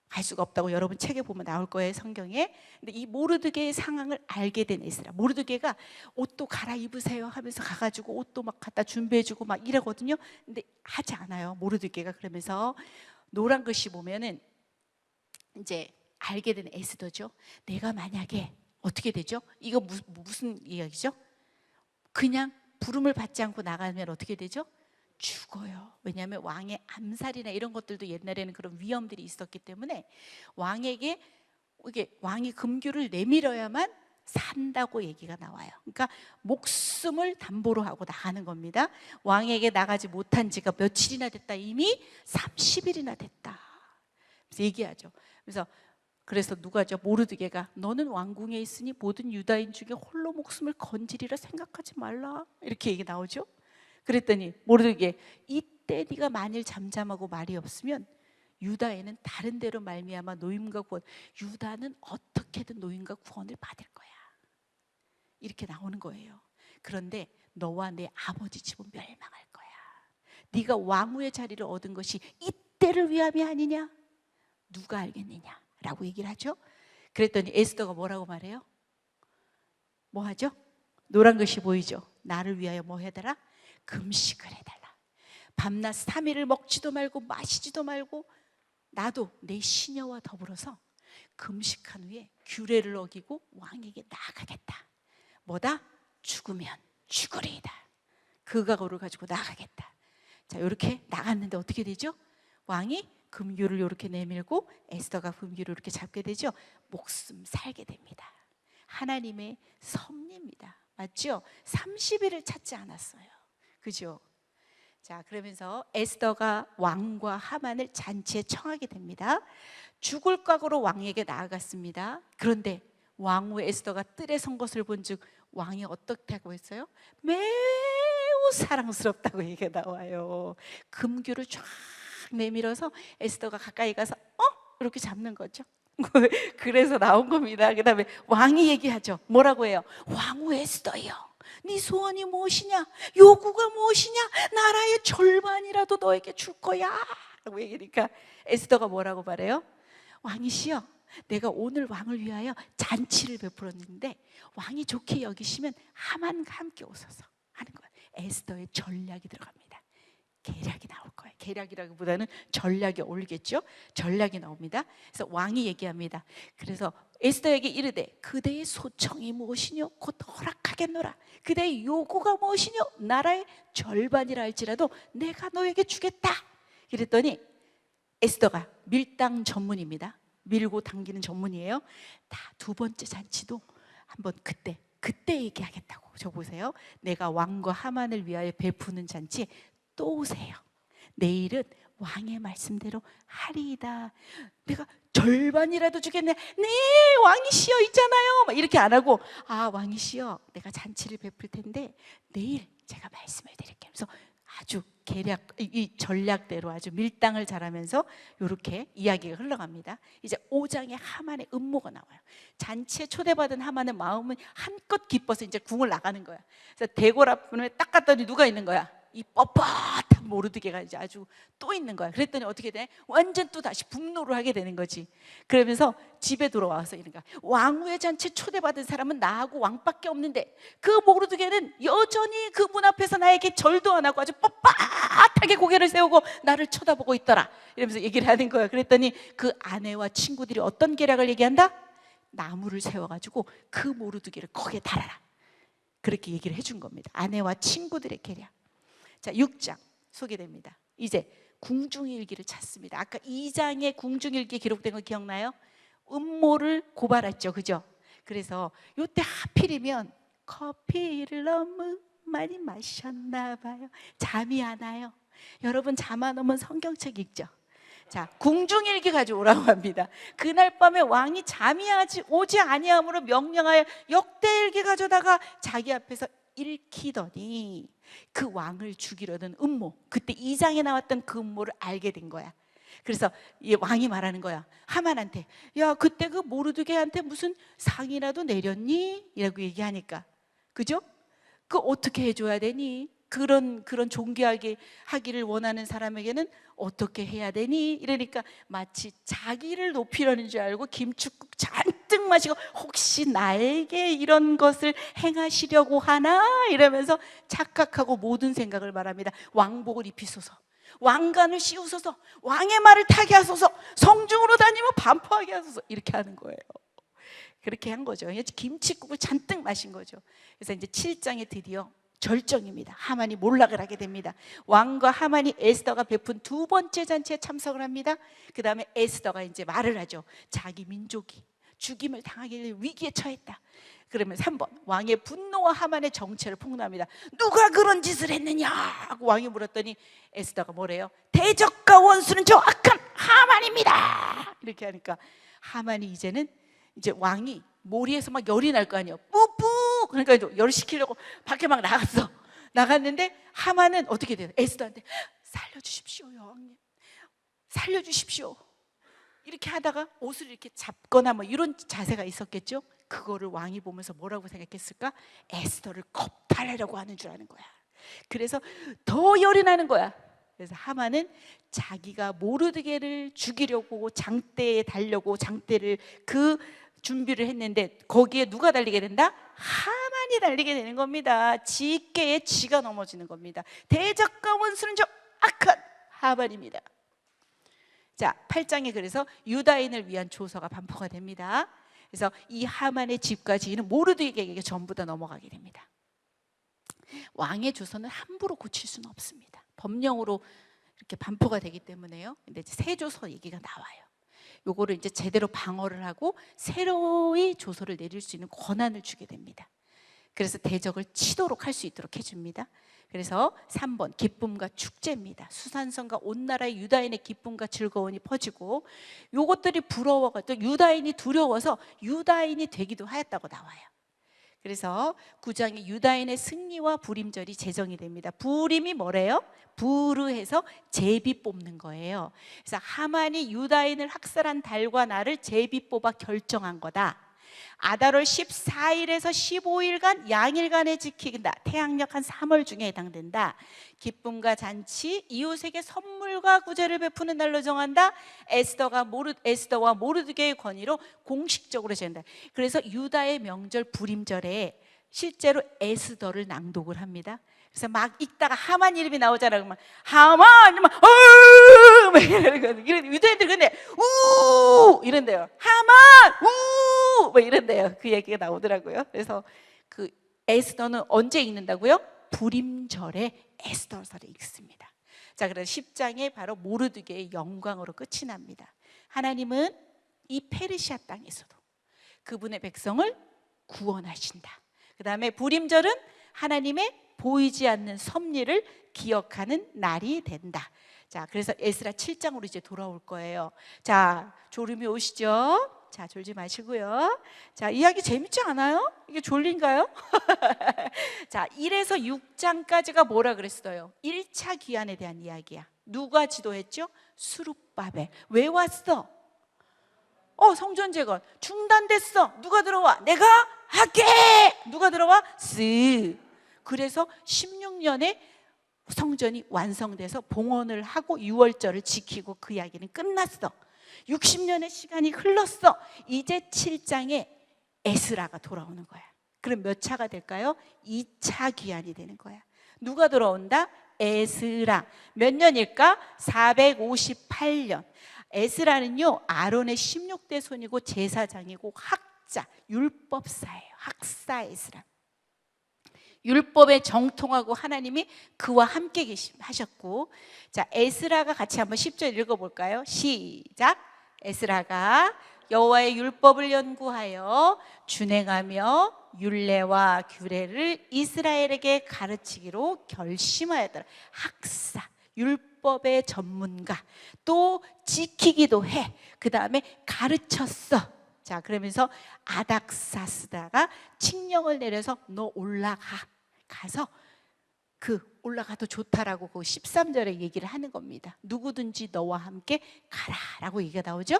S1: 갈 수가 없다고 여러분 책에 보면 나올 거예요, 성경에. 근데 이 모르드게의 상황을 알게 된 에스라, 모르드게가 옷도 갈아입으세요 하면서 가가지고 옷도 막 갖다 준비해주고 막 이러거든요. 근데 하지 않아요, 모르드게가. 그러면서 노란 글씨 보면은 이제 알게 된 에스더죠. 내가 만약에 어떻게 되죠? 이거 무슨 이야기죠? 그냥 부름을 받지 않고 나가면 어떻게 되죠? 죽어요. 왜냐하면 왕의 암살이나 이런 것들도 옛날에는 그런 위험들이 있었기 때문에 왕에게 이게 왕이 금규를 내밀어야만 산다고 얘기가 나와요. 그러니까 목숨을 담보로 하고 나가는 겁니다. 왕에게 나가지 못한 지가 며칠이나 됐다. 이미 30일이나 됐다. 그래서 얘기하죠. 그래서 누가죠? 모르드게가 너는 왕궁에 있으니 모든 유다인 중에 홀로 목숨을 건지리라 생각하지 말라, 이렇게 얘기 나오죠. 그랬더니 모르드게, 이때 네가 만일 잠잠하고 말이 없으면 유다에는 다른 데로 말미암아 노임과 구원, 유다는 어떻게든 노임과 구원을 받을 거야, 이렇게 나오는 거예요. 그런데 너와 내 아버지 집은 멸망할 거야. 네가 왕후의 자리를 얻은 것이 이때를 위함이 아니냐, 누가 알겠느냐 라고 얘기를 하죠. 그랬더니 에스더가 뭐라고 말해요? 뭐 하죠? 노란 글씨 보이죠? 나를 위하여 뭐 해달라? 금식을 해달라. 밤낮 3일을 먹지도 말고 마시지도 말고 나도 내 시녀와 더불어서 금식한 후에 규례를 어기고 왕에게 나아가겠다. 뭐다? 죽으면 죽으리이다. 그 각오를 가지고 나아가겠다. 자, 이렇게 나갔는데 어떻게 되죠? 왕이 금규를 이렇게 내밀고 에스더가 금규를 이렇게 잡게 되죠. 목숨 살게 됩니다. 하나님의 섭리입니다. 맞죠? 30일을 찾지 않았어요. 그죠? 자, 그러면서 에스더가 왕과 하만을 잔치에 청하게 됩니다. 죽을 각오로 왕에게 나아갔습니다. 그런데 왕후 에스더가 뜰에 선 것을 본즉 왕이 어떻게 하고 있어요? 매우 사랑스럽다고 얘기가 나와요. 금규를 쫙 내밀어서 에스더가 가까이 가서 이렇게 잡는 거죠. 그래서 나온 겁니다. 그 다음에 왕이 얘기하죠. 뭐라고 해요? 왕후 에스더여, 네 소원이 무엇이냐? 요구가 무엇이냐? 나라의 절반이라도 너에게 줄 거야 라고 얘기하니까 에스더가 뭐라고 말해요? 왕이시여, 내가 오늘 왕을 위하여 잔치를 베풀었는데 왕이 좋게 여기시면 하만과 함께 오소서 하는 거예요. 에스더의 전략이 들어갑니다. 계략이 나올 거예요. 계략이라기보다는 전략이 어울리겠죠. 전략이 나옵니다. 그래서 왕이 얘기합니다. 그래서 에스더에게 이르되 그대의 소청이 무엇이뇨? 곧 허락하겠노라. 그대의 요구가 무엇이뇨? 나라의 절반이라 할지라도 내가 너에게 주겠다. 그랬더니 에스더가 밀당 전문입니다. 밀고 당기는 전문이에요. 다 두 번째 잔치도 한번 그때 얘기하겠다고. 저 보세요. 내가 왕과 하만을 위하여 베푸는 잔치 또 오세요. 내일은 왕의 말씀대로 하리이다. 내가 절반이라도 주겠네. 네, 왕이시여 있잖아요. 막 이렇게 안 하고, 아, 왕이시여, 내가 잔치를 베풀 텐데 내일 제가 말씀을 드릴게요. 그래서 아주 계략, 이 전략대로 아주 밀당을 잘하면서 이렇게 이야기가 흘러갑니다. 이제 5장에 하만의 음모가 나와요. 잔치에 초대받은 하만은 마음은 한껏 기뻐서 이제 궁을 나가는 거야. 그래서 대궐 앞에 딱 갔더니 누가 있는 거야? 이 뻣뻣한 모르드게가 이제 아주 또 있는 거야. 그랬더니 어떻게 돼? 완전 또 다시 분노를 하게 되는 거지. 그러면서 집에 돌아와서 이러니까 왕후의 잔치에 초대받은 사람은 나하고 왕밖에 없는데 그 모르드게는 여전히 그 문 앞에서 나에게 절도 안 하고 아주 뻣뻣하게 고개를 세우고 나를 쳐다보고 있더라. 이러면서 얘기를 하는 거야. 그랬더니 그 아내와 친구들이 어떤 계략을 얘기한다? 나무를 세워가지고 그 모르드게를 거기에 달아라. 그렇게 얘기를 해준 겁니다. 아내와 친구들의 계략. 자, 6장 소개됩니다. 이제 궁중일기를 찾습니다. 아까 2장에 궁중일기 기록된 거 기억나요? 음모를 고발했죠, 그죠? 그래서 이때 하필이면 커피를 너무 많이 마셨나 봐요. 잠이 안 와요. 여러분 잠 안 오면 성경책 읽죠? 자, 궁중일기 가져오라고 합니다. 그날 밤에 왕이 잠이 오지 아니함으로 명령하여 역대일기 가져다가 자기 앞에서 읽히더니 그 왕을 죽이려던 음모, 그때 2장에 나왔던 그 음모를 알게 된 거야. 그래서 이 왕이 말하는 거야. 하만한테, 야, 그때 그 모르드게한테 무슨 상이라도 내렸니? 이라고 얘기하니까, 그죠? 그 어떻게 해줘야 되니? 그런 존귀하게 하기를 원하는 사람에게는 어떻게 해야 되니? 이러니까 마치 자기를 높이려는 줄 알고 김칫국 잔뜩 마시고 혹시 나에게 이런 것을 행하시려고 하나? 이러면서 착각하고 모든 생각을 말합니다. 왕복을 입히소서, 왕관을 씌우소서, 왕의 말을 타게 하소서, 성중으로 다니며 반포하게 하소서, 이렇게 하는 거예요. 그렇게 한 거죠. 김칫국을 잔뜩 마신 거죠. 그래서 이제 7장에 드디어 절정입니다. 하만이 몰락을 하게 됩니다. 왕과 하만이 에스더가 베푼 두 번째 잔치에 참석을 합니다. 그 다음에 에스더가 이제 말을 하죠. 자기 민족이 죽임을 당하기 위기에 처했다. 그러면 3번, 왕의 분노와 하만의 정체를 폭로합니다. 누가 그런 짓을 했느냐 하고 왕이 물었더니 에스더가 뭐래요? 대적과 원수는 저 악한 하만입니다. 이렇게 하니까 하만이 이제는 이제 왕이 머리에서 막 열이 날 거 아니에요. 뿌뿌. 그러니까 열을 식히려고 밖에 막 나갔는데 하만은 어떻게 돼요? 에스더한테 살려주십시오, 여왕님, 살려주십시오. 이렇게 하다가 옷을 이렇게 잡거나 뭐 이런 자세가 있었겠죠. 그거를 왕이 보면서 뭐라고 생각했을까? 에스더를 겁탈하려고 하는 줄 아는 거야. 그래서 더 열이 나는 거야. 그래서 하만은 자기가 모르드게를 죽이려고 장대에 달려고 장대를 그 준비를 했는데 거기에 누가 달리게 된다? 하만이 달리게 되는 겁니다. 지께에 지가 넘어지는 겁니다. 대적과 원수는 저 악한 하만입니다. 자, 8장에 그래서 유다인을 위한 조서가 반포가 됩니다. 그래서 이 하만의 집과 지위는 모르드게에게 전부 다 넘어가게 됩니다. 왕의 조서는 함부로 고칠 수는 없습니다. 법령으로 이렇게 반포가 되기 때문에요. 근데 새 조서 얘기가 나와요. 요거를 이제 제대로 방어를 하고 새로이 조서를 내릴 수 있는 권한을 주게 됩니다. 그래서 대적을 치도록 할 수 있도록 해줍니다. 그래서 3번, 기쁨과 축제입니다. 수산성과 온 나라의 유다인의 기쁨과 즐거움이 퍼지고 요것들이 부러워가지고 유다인이 두려워서 유다인이 되기도 하였다고 나와요. 그래서 9장에 유다인의 승리와 부림절이 제정이 됩니다. 부림이 뭐래요? 부르해서 제비 뽑는 거예요. 그래서 하만이 유다인을 학살한 달과 날을 제비 뽑아 결정한 거다. 아달월 14일에서 15일간 양일간에 지킨다. 태양력 한 3월 중에 해당된다. 기쁨과 잔치, 이웃에게 선물과 구제를 베푸는 날로 정한다. 에스더와 모르드게의 권위로 공식적으로 정한다. 그래서 유다의 명절 부림절에 실제로 에스더를 낭독을 합니다. 그래서 막 읽다가 하만 이름이 나오잖아. 그러면 하만 이러면 막 이러거든. 유대인들 근데 우 이런대요. 하만 우 이런대요. 그 얘기가 나오더라고요. 그래서 그 에스더는 언제 읽는다고요? 불임절에 에스더서를 읽습니다. 자, 그래서 10장에 바로 모르드게의 영광으로 끝이 납니다. 하나님은 이 페르시아 땅에서도 그분의 백성을 구원하신다. 그 다음에 불임절은 하나님의 보이지 않는 섭리를 기억하는 날이 된다. 자, 그래서 에스라 7장으로 이제 돌아올 거예요. 자, 졸음이 오시죠? 자, 졸지 마시고요. 자, 이야기 재밌지 않아요? 이게 졸린가요? 자, 1에서 6장까지가 뭐라 그랬어요? 1차 귀환에 대한 이야기야. 누가 지도했죠? 수룹바벨. 왜 왔어? 성전 재건 중단됐어. 누가 들어와? 내가 할게. 누가 들어와? 그래서 16년에 성전이 완성돼서 봉헌을 하고 유월절을 지키고 그 이야기는 끝났어. 60년의 시간이 흘렀어. 이제 7장에 에스라가 돌아오는 거야. 그럼 몇 차가 될까요? 2차 귀환이 되는 거야. 누가 돌아온다? 에스라. 몇 년일까? 458년. 에스라는요, 아론의 16대 손이고 제사장이고 학자, 율법사예요. 학사 에스라. 율법에 정통하고 하나님이 그와 함께 하셨고, 자, 에스라가 같이 한번 10절 읽어볼까요? 시작. 에스라가 여호와의 율법을 연구하여 준행하며 율례와 규례를 이스라엘에게 가르치기로 결심하였더라. 학사, 율법의 전문가, 또 지키기도 해. 그 다음에 가르쳤어. 자, 그러면서 아닥사스다가 칙령을 내려서 너 올라가. 가서 올라가도 좋다라고 그 13절에 얘기를 하는 겁니다. 누구든지 너와 함께 가라라고 얘기가 나오죠.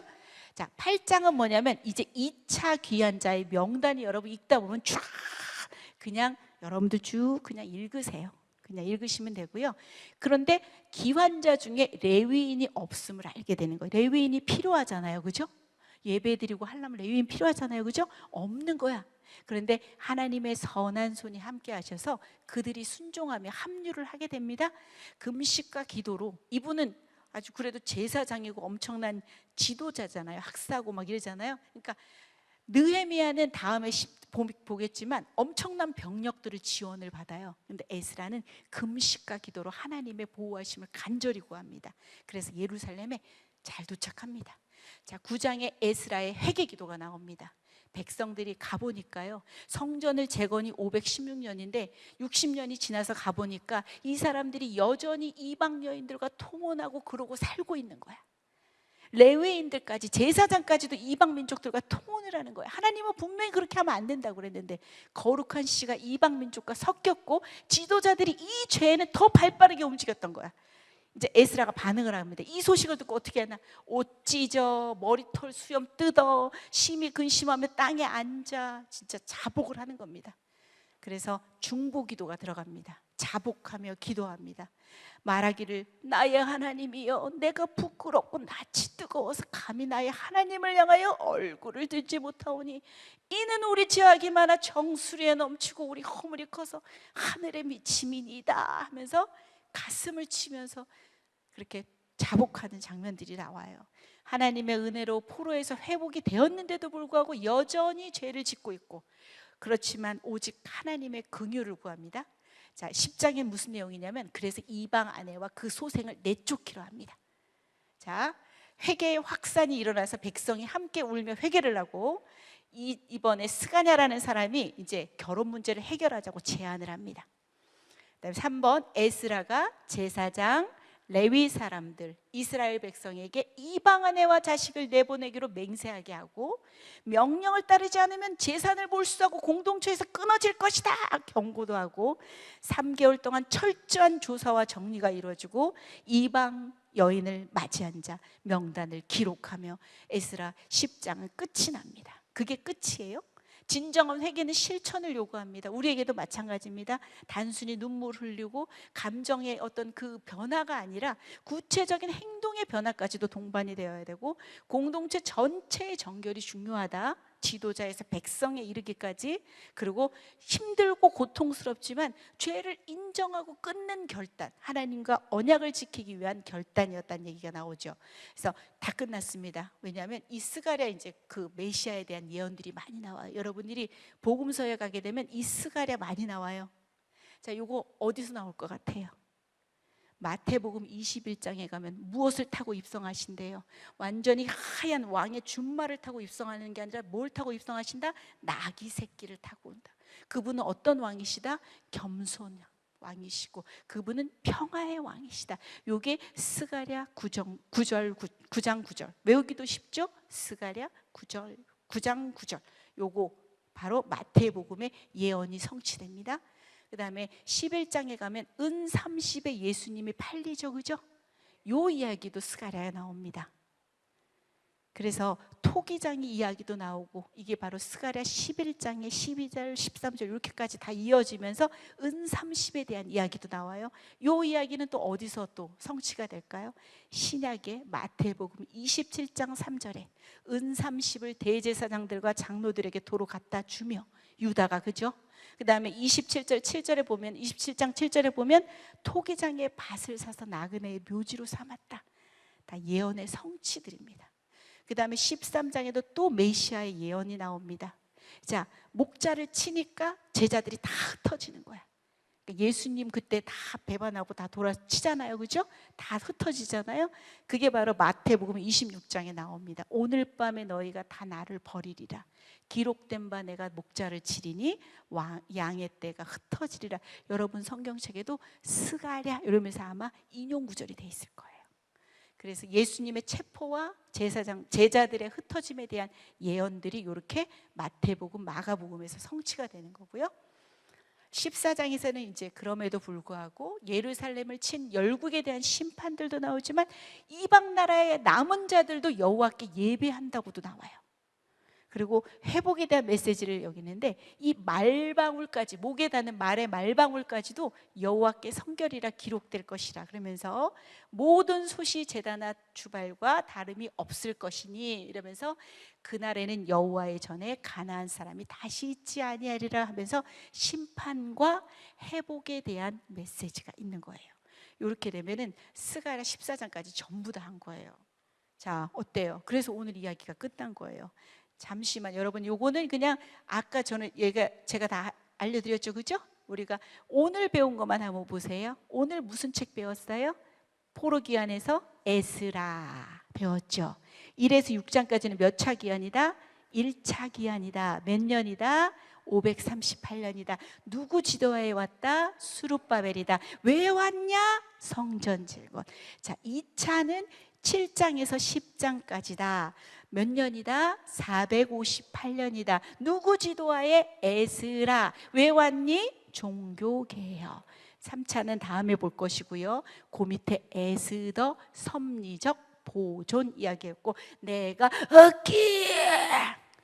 S1: 자, 8장은 뭐냐면 이제 2차 귀환자의 명단이 여러분 읽다 보면 쫙 그냥 여러분들 쭉 그냥 읽으세요. 그냥 읽으시면 되고요. 그런데 귀환자 중에 레위인이 없음을 알게 되는 거예요. 레위인이 필요하잖아요. 그죠? 예배드리고 하려면 레위인 필요하잖아요. 그죠? 없는 거야. 그런데 하나님의 선한 손이 함께 하셔서 그들이 순종하며 합류를 하게 됩니다. 금식과 기도로. 이분은 아주 그래도 제사장이고 엄청난 지도자잖아요. 학사고 막 이러잖아요. 그러니까 느헤미야는 다음에 보겠지만 엄청난 병력들을 지원을 받아요. 그런데 에스라는 금식과 기도로 하나님의 보호하심을 간절히 구합니다. 그래서 예루살렘에 잘 도착합니다. 자, 9장에 에스라의 회개 기도가 나옵니다. 백성들이 가보니까요, 성전을 재건이 516년인데 60년이 지나서 가보니까 이 사람들이 여전히 이방 여인들과 통혼하고 그러고 살고 있는 거야. 레위인들까지, 제사장까지도 이방 민족들과 통혼을 하는 거야. 하나님은 분명히 그렇게 하면 안 된다고 그랬는데 거룩한 씨가 이방 민족과 섞였고 지도자들이 이 죄에는 더 발빠르게 움직였던 거야. 이제 에스라가 반응을 합니다. 이 소식을 듣고 어떻게 하나? 옷 찢어, 머리털 수염 뜯어, 심히 근심하며 땅에 앉아. 진짜 자복을 하는 겁니다. 그래서 중보기도가 들어갑니다. 자복하며 기도합니다. 말하기를 나의 하나님이여, 내가 부끄럽고 낯이 뜨거워서 감히 나의 하나님을 향하여 얼굴을 들지 못하오니 이는 우리 죄악이 많아 정수리에 넘치고 우리 허물이 커서 하늘에 미침이니이다 하면서 가슴을 치면서 그렇게 자복하는 장면들이 나와요. 하나님의 은혜로 포로에서 회복이 되었는데도 불구하고 여전히 죄를 짓고 있고, 그렇지만 오직 하나님의 긍휼을 구합니다. 자, 10장에 무슨 내용이냐면 그래서 이방 아내와 그 소생을 내쫓기로 합니다. 자, 회개의 확산이 일어나서 백성이 함께 울며 회개를 하고, 이번에 스가냐라는 사람이 이제 결혼 문제를 해결하자고 제안을 합니다. 그다음에 3번, 에스라가 제사장, 레위 사람들, 이스라엘 백성에게 이방 아내와 자식을 내보내기로 맹세하게 하고, 명령을 따르지 않으면 재산을 몰수하고 공동체에서 끊어질 것이다 경고도 하고, 3개월 동안 철저한 조사와 정리가 이루어지고 이방 여인을 맞이한 자 명단을 기록하며 에스라 10장은 끝이 납니다. 그게 끝이에요? 진정한 회개는 실천을 요구합니다. 우리에게도 마찬가지입니다. 단순히 눈물 흘리고 감정의 어떤 그 변화가 아니라 구체적인 행동의 변화까지도 동반이 되어야 되고 공동체 전체의 정결이 중요하다. 지도자에서 백성에 이르기까지, 그리고 힘들고 고통스럽지만 죄를 인정하고 끊는 결단, 하나님과 언약을 지키기 위한 결단이었다는 얘기가 나오죠. 그래서 다 끝났습니다. 왜냐하면 이 스가랴, 이제 그 메시아에 대한 예언들이 많이 나와요. 여러분들이 복음서에 가게 되면 이 스가랴 많이 나와요. 자, 요거 어디서 나올 것 같아요? 마태복음 21장에 가면 무엇을 타고 입성하신대요? 완전히 하얀 왕의 준말을 타고 입성하는 게 아니라 뭘 타고 입성하신다? 나귀 새끼를 타고 온다. 그분은 어떤 왕이시다? 겸손한 왕이시고 그분은 평화의 왕이시다. 요게 스가랴 9장 9절. 외우기도 쉽죠? 스가랴 9장 9절. 요거 바로 마태복음의 예언이 성취됩니다. 그 다음에 11장에 가면 은 30에 예수님이 팔리죠, 그죠? 요 이야기도 스가랴에 나옵니다. 그래서 토기장의 이야기도 나오고, 이게 바로 스가랴 11장의 12절, 13절 이렇게까지 다 이어지면서 은 30에 대한 이야기도 나와요. 요 이야기는 또 어디서 또 성취가 될까요? 신약의 마태복음 27장 3절에 은 30을 대제사장들과 장로들에게 도로 갖다 주며, 유다가, 그죠? 그 다음에 27절 7절에 보면, 27장 7절에 보면 토기장의 밭을 사서 나그네의 묘지로 삼았다. 다 예언의 성취들입니다. 그 다음에 13장에도 또 메시아의 예언이 나옵니다. 자, 목자를 치니까 제자들이 다 흩어지는 거야. 그러니까 예수님 그때 다 배반하고 다 돌아치잖아요, 그죠? 다 흩어지잖아요. 그게 바로 마태복음 26장에 나옵니다. 오늘 밤에 너희가 다 나를 버리리라. 기록된 바 내가 목자를 치리니 양의 떼가 흩어지리라. 여러분 성경책에도 스가랴 이러면서 아마 인용 구절이 돼 있을 거예요. 그래서 예수님의 체포와 제자들의 흩어짐에 대한 예언들이 이렇게 마태복음, 마가복음에서 성취가 되는 거고요. 14장에서는 이제 그럼에도 불구하고 예루살렘을 친 열국에 대한 심판들도 나오지만 이방 나라의 남은 자들도 여호와께 예배한다고도 나와요. 그리고 회복에 대한 메시지를 여기는데, 이 말방울까지, 목에 닿는 말의 말방울까지도 여호와께 성결이라 기록될 것이라 그러면서 모든 솥이 제단과 주발과 다름이 없을 것이니, 이러면서 그날에는 여호와의 전에 가나안 사람이 다시 있지 아니하리라 하면서 심판과 회복에 대한 메시지가 있는 거예요. 이렇게 되면은 스가랴 14장까지 전부 다 한 거예요. 자, 어때요? 그래서 오늘 이야기가 끝난 거예요. 잠시만, 여러분, 요거는 그냥 아까 제가 다 알려드렸죠, 그죠? 우리가 오늘 배운 것만 한번 보세요. 오늘 무슨 책 배웠어요? 포로기한에서 에스라 배웠죠. 1에서 6장까지는 몇 차 기한이다? 1차 기한이다. 몇 년이다? 538년이다. 누구 지도하에 왔다? 수룹바벨이다. 왜 왔냐? 성전 재건. 자, 2차는 7장에서 10장까지다. 몇 년이다? 458년이다. 누구 지도하에? 에스라. 왜 왔니? 종교개혁. 3차는 다음에 볼 것이고요. 그 밑에 에스더 섭리적 보존 이야기였고, 내가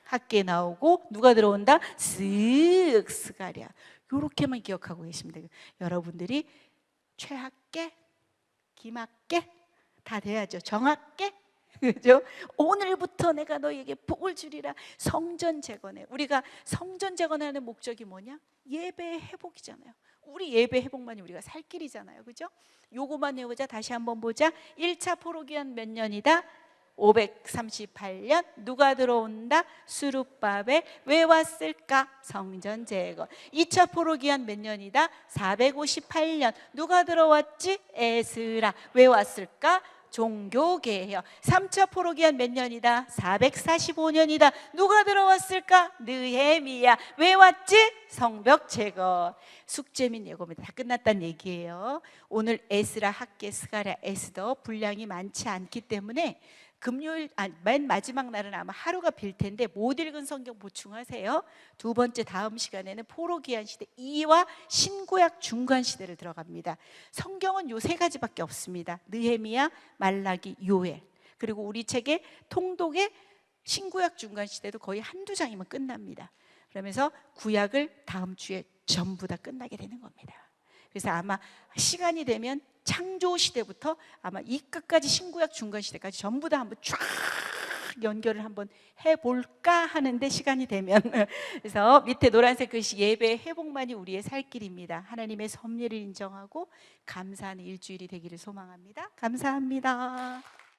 S1: 학기에 나오고 누가 들어온다? 쓱 스가랴. 요렇게만 기억하고 계시면 돼요. 여러분들이 최학계, 김학계 다 돼야죠. 정학계, 그죠? 오늘부터 내가 너에게 복을 주리라. 성전 재건해. 우리가 성전 재건하는 목적이 뭐냐? 예배의 회복이잖아요. 우리 예배 회복만이 우리가 살 길이잖아요, 그죠? 요거만 외우자. 다시 한번 보자. 1차 포로기한 몇 년이다? 538년. 누가 들어온다? 수룹바벨. 왜 왔을까? 성전 재건. 2차 포로기한 몇 년이다? 458년. 누가 들어왔지? 에스라. 왜 왔을까? 종교개혁. 3차 포로기한 몇 년이다? 445년이다. 누가 들어왔을까? 느헤미야. 왜 왔지? 성벽 재건. 숙제민 예고입니다. 다 끝났다는 얘기예요. 오늘 에스라, 학계, 스가랴, 에스더 분량이 많지 않기 때문에 금요일, 맨 마지막 날은 아마 하루가 빌 텐데 못 읽은 성경 보충하세요. 두 번째 다음 시간에는 포로기한 시대 2와 신구약 중간 시대를 들어갑니다. 성경은 요 세 가지밖에 없습니다. 느헤미야, 말라기, 요엘. 그리고 우리 책의 통독의 신구약 중간 시대도 거의 한두 장이면 끝납니다. 그러면서 구약을 다음 주에 전부 다 끝나게 되는 겁니다. 그래서 아마 시간이 되면 창조 시대부터 아마 이 끝까지 신구약 중간 시대까지 전부 다 한번 쫙 연결을 한번 해볼까 하는데 시간이 되면 그래서 밑에 노란색 글씨 예배의 회복만이 우리의 살 길입니다. 하나님의 섭리를 인정하고 감사하는 일주일이 되기를 소망합니다. 감사합니다.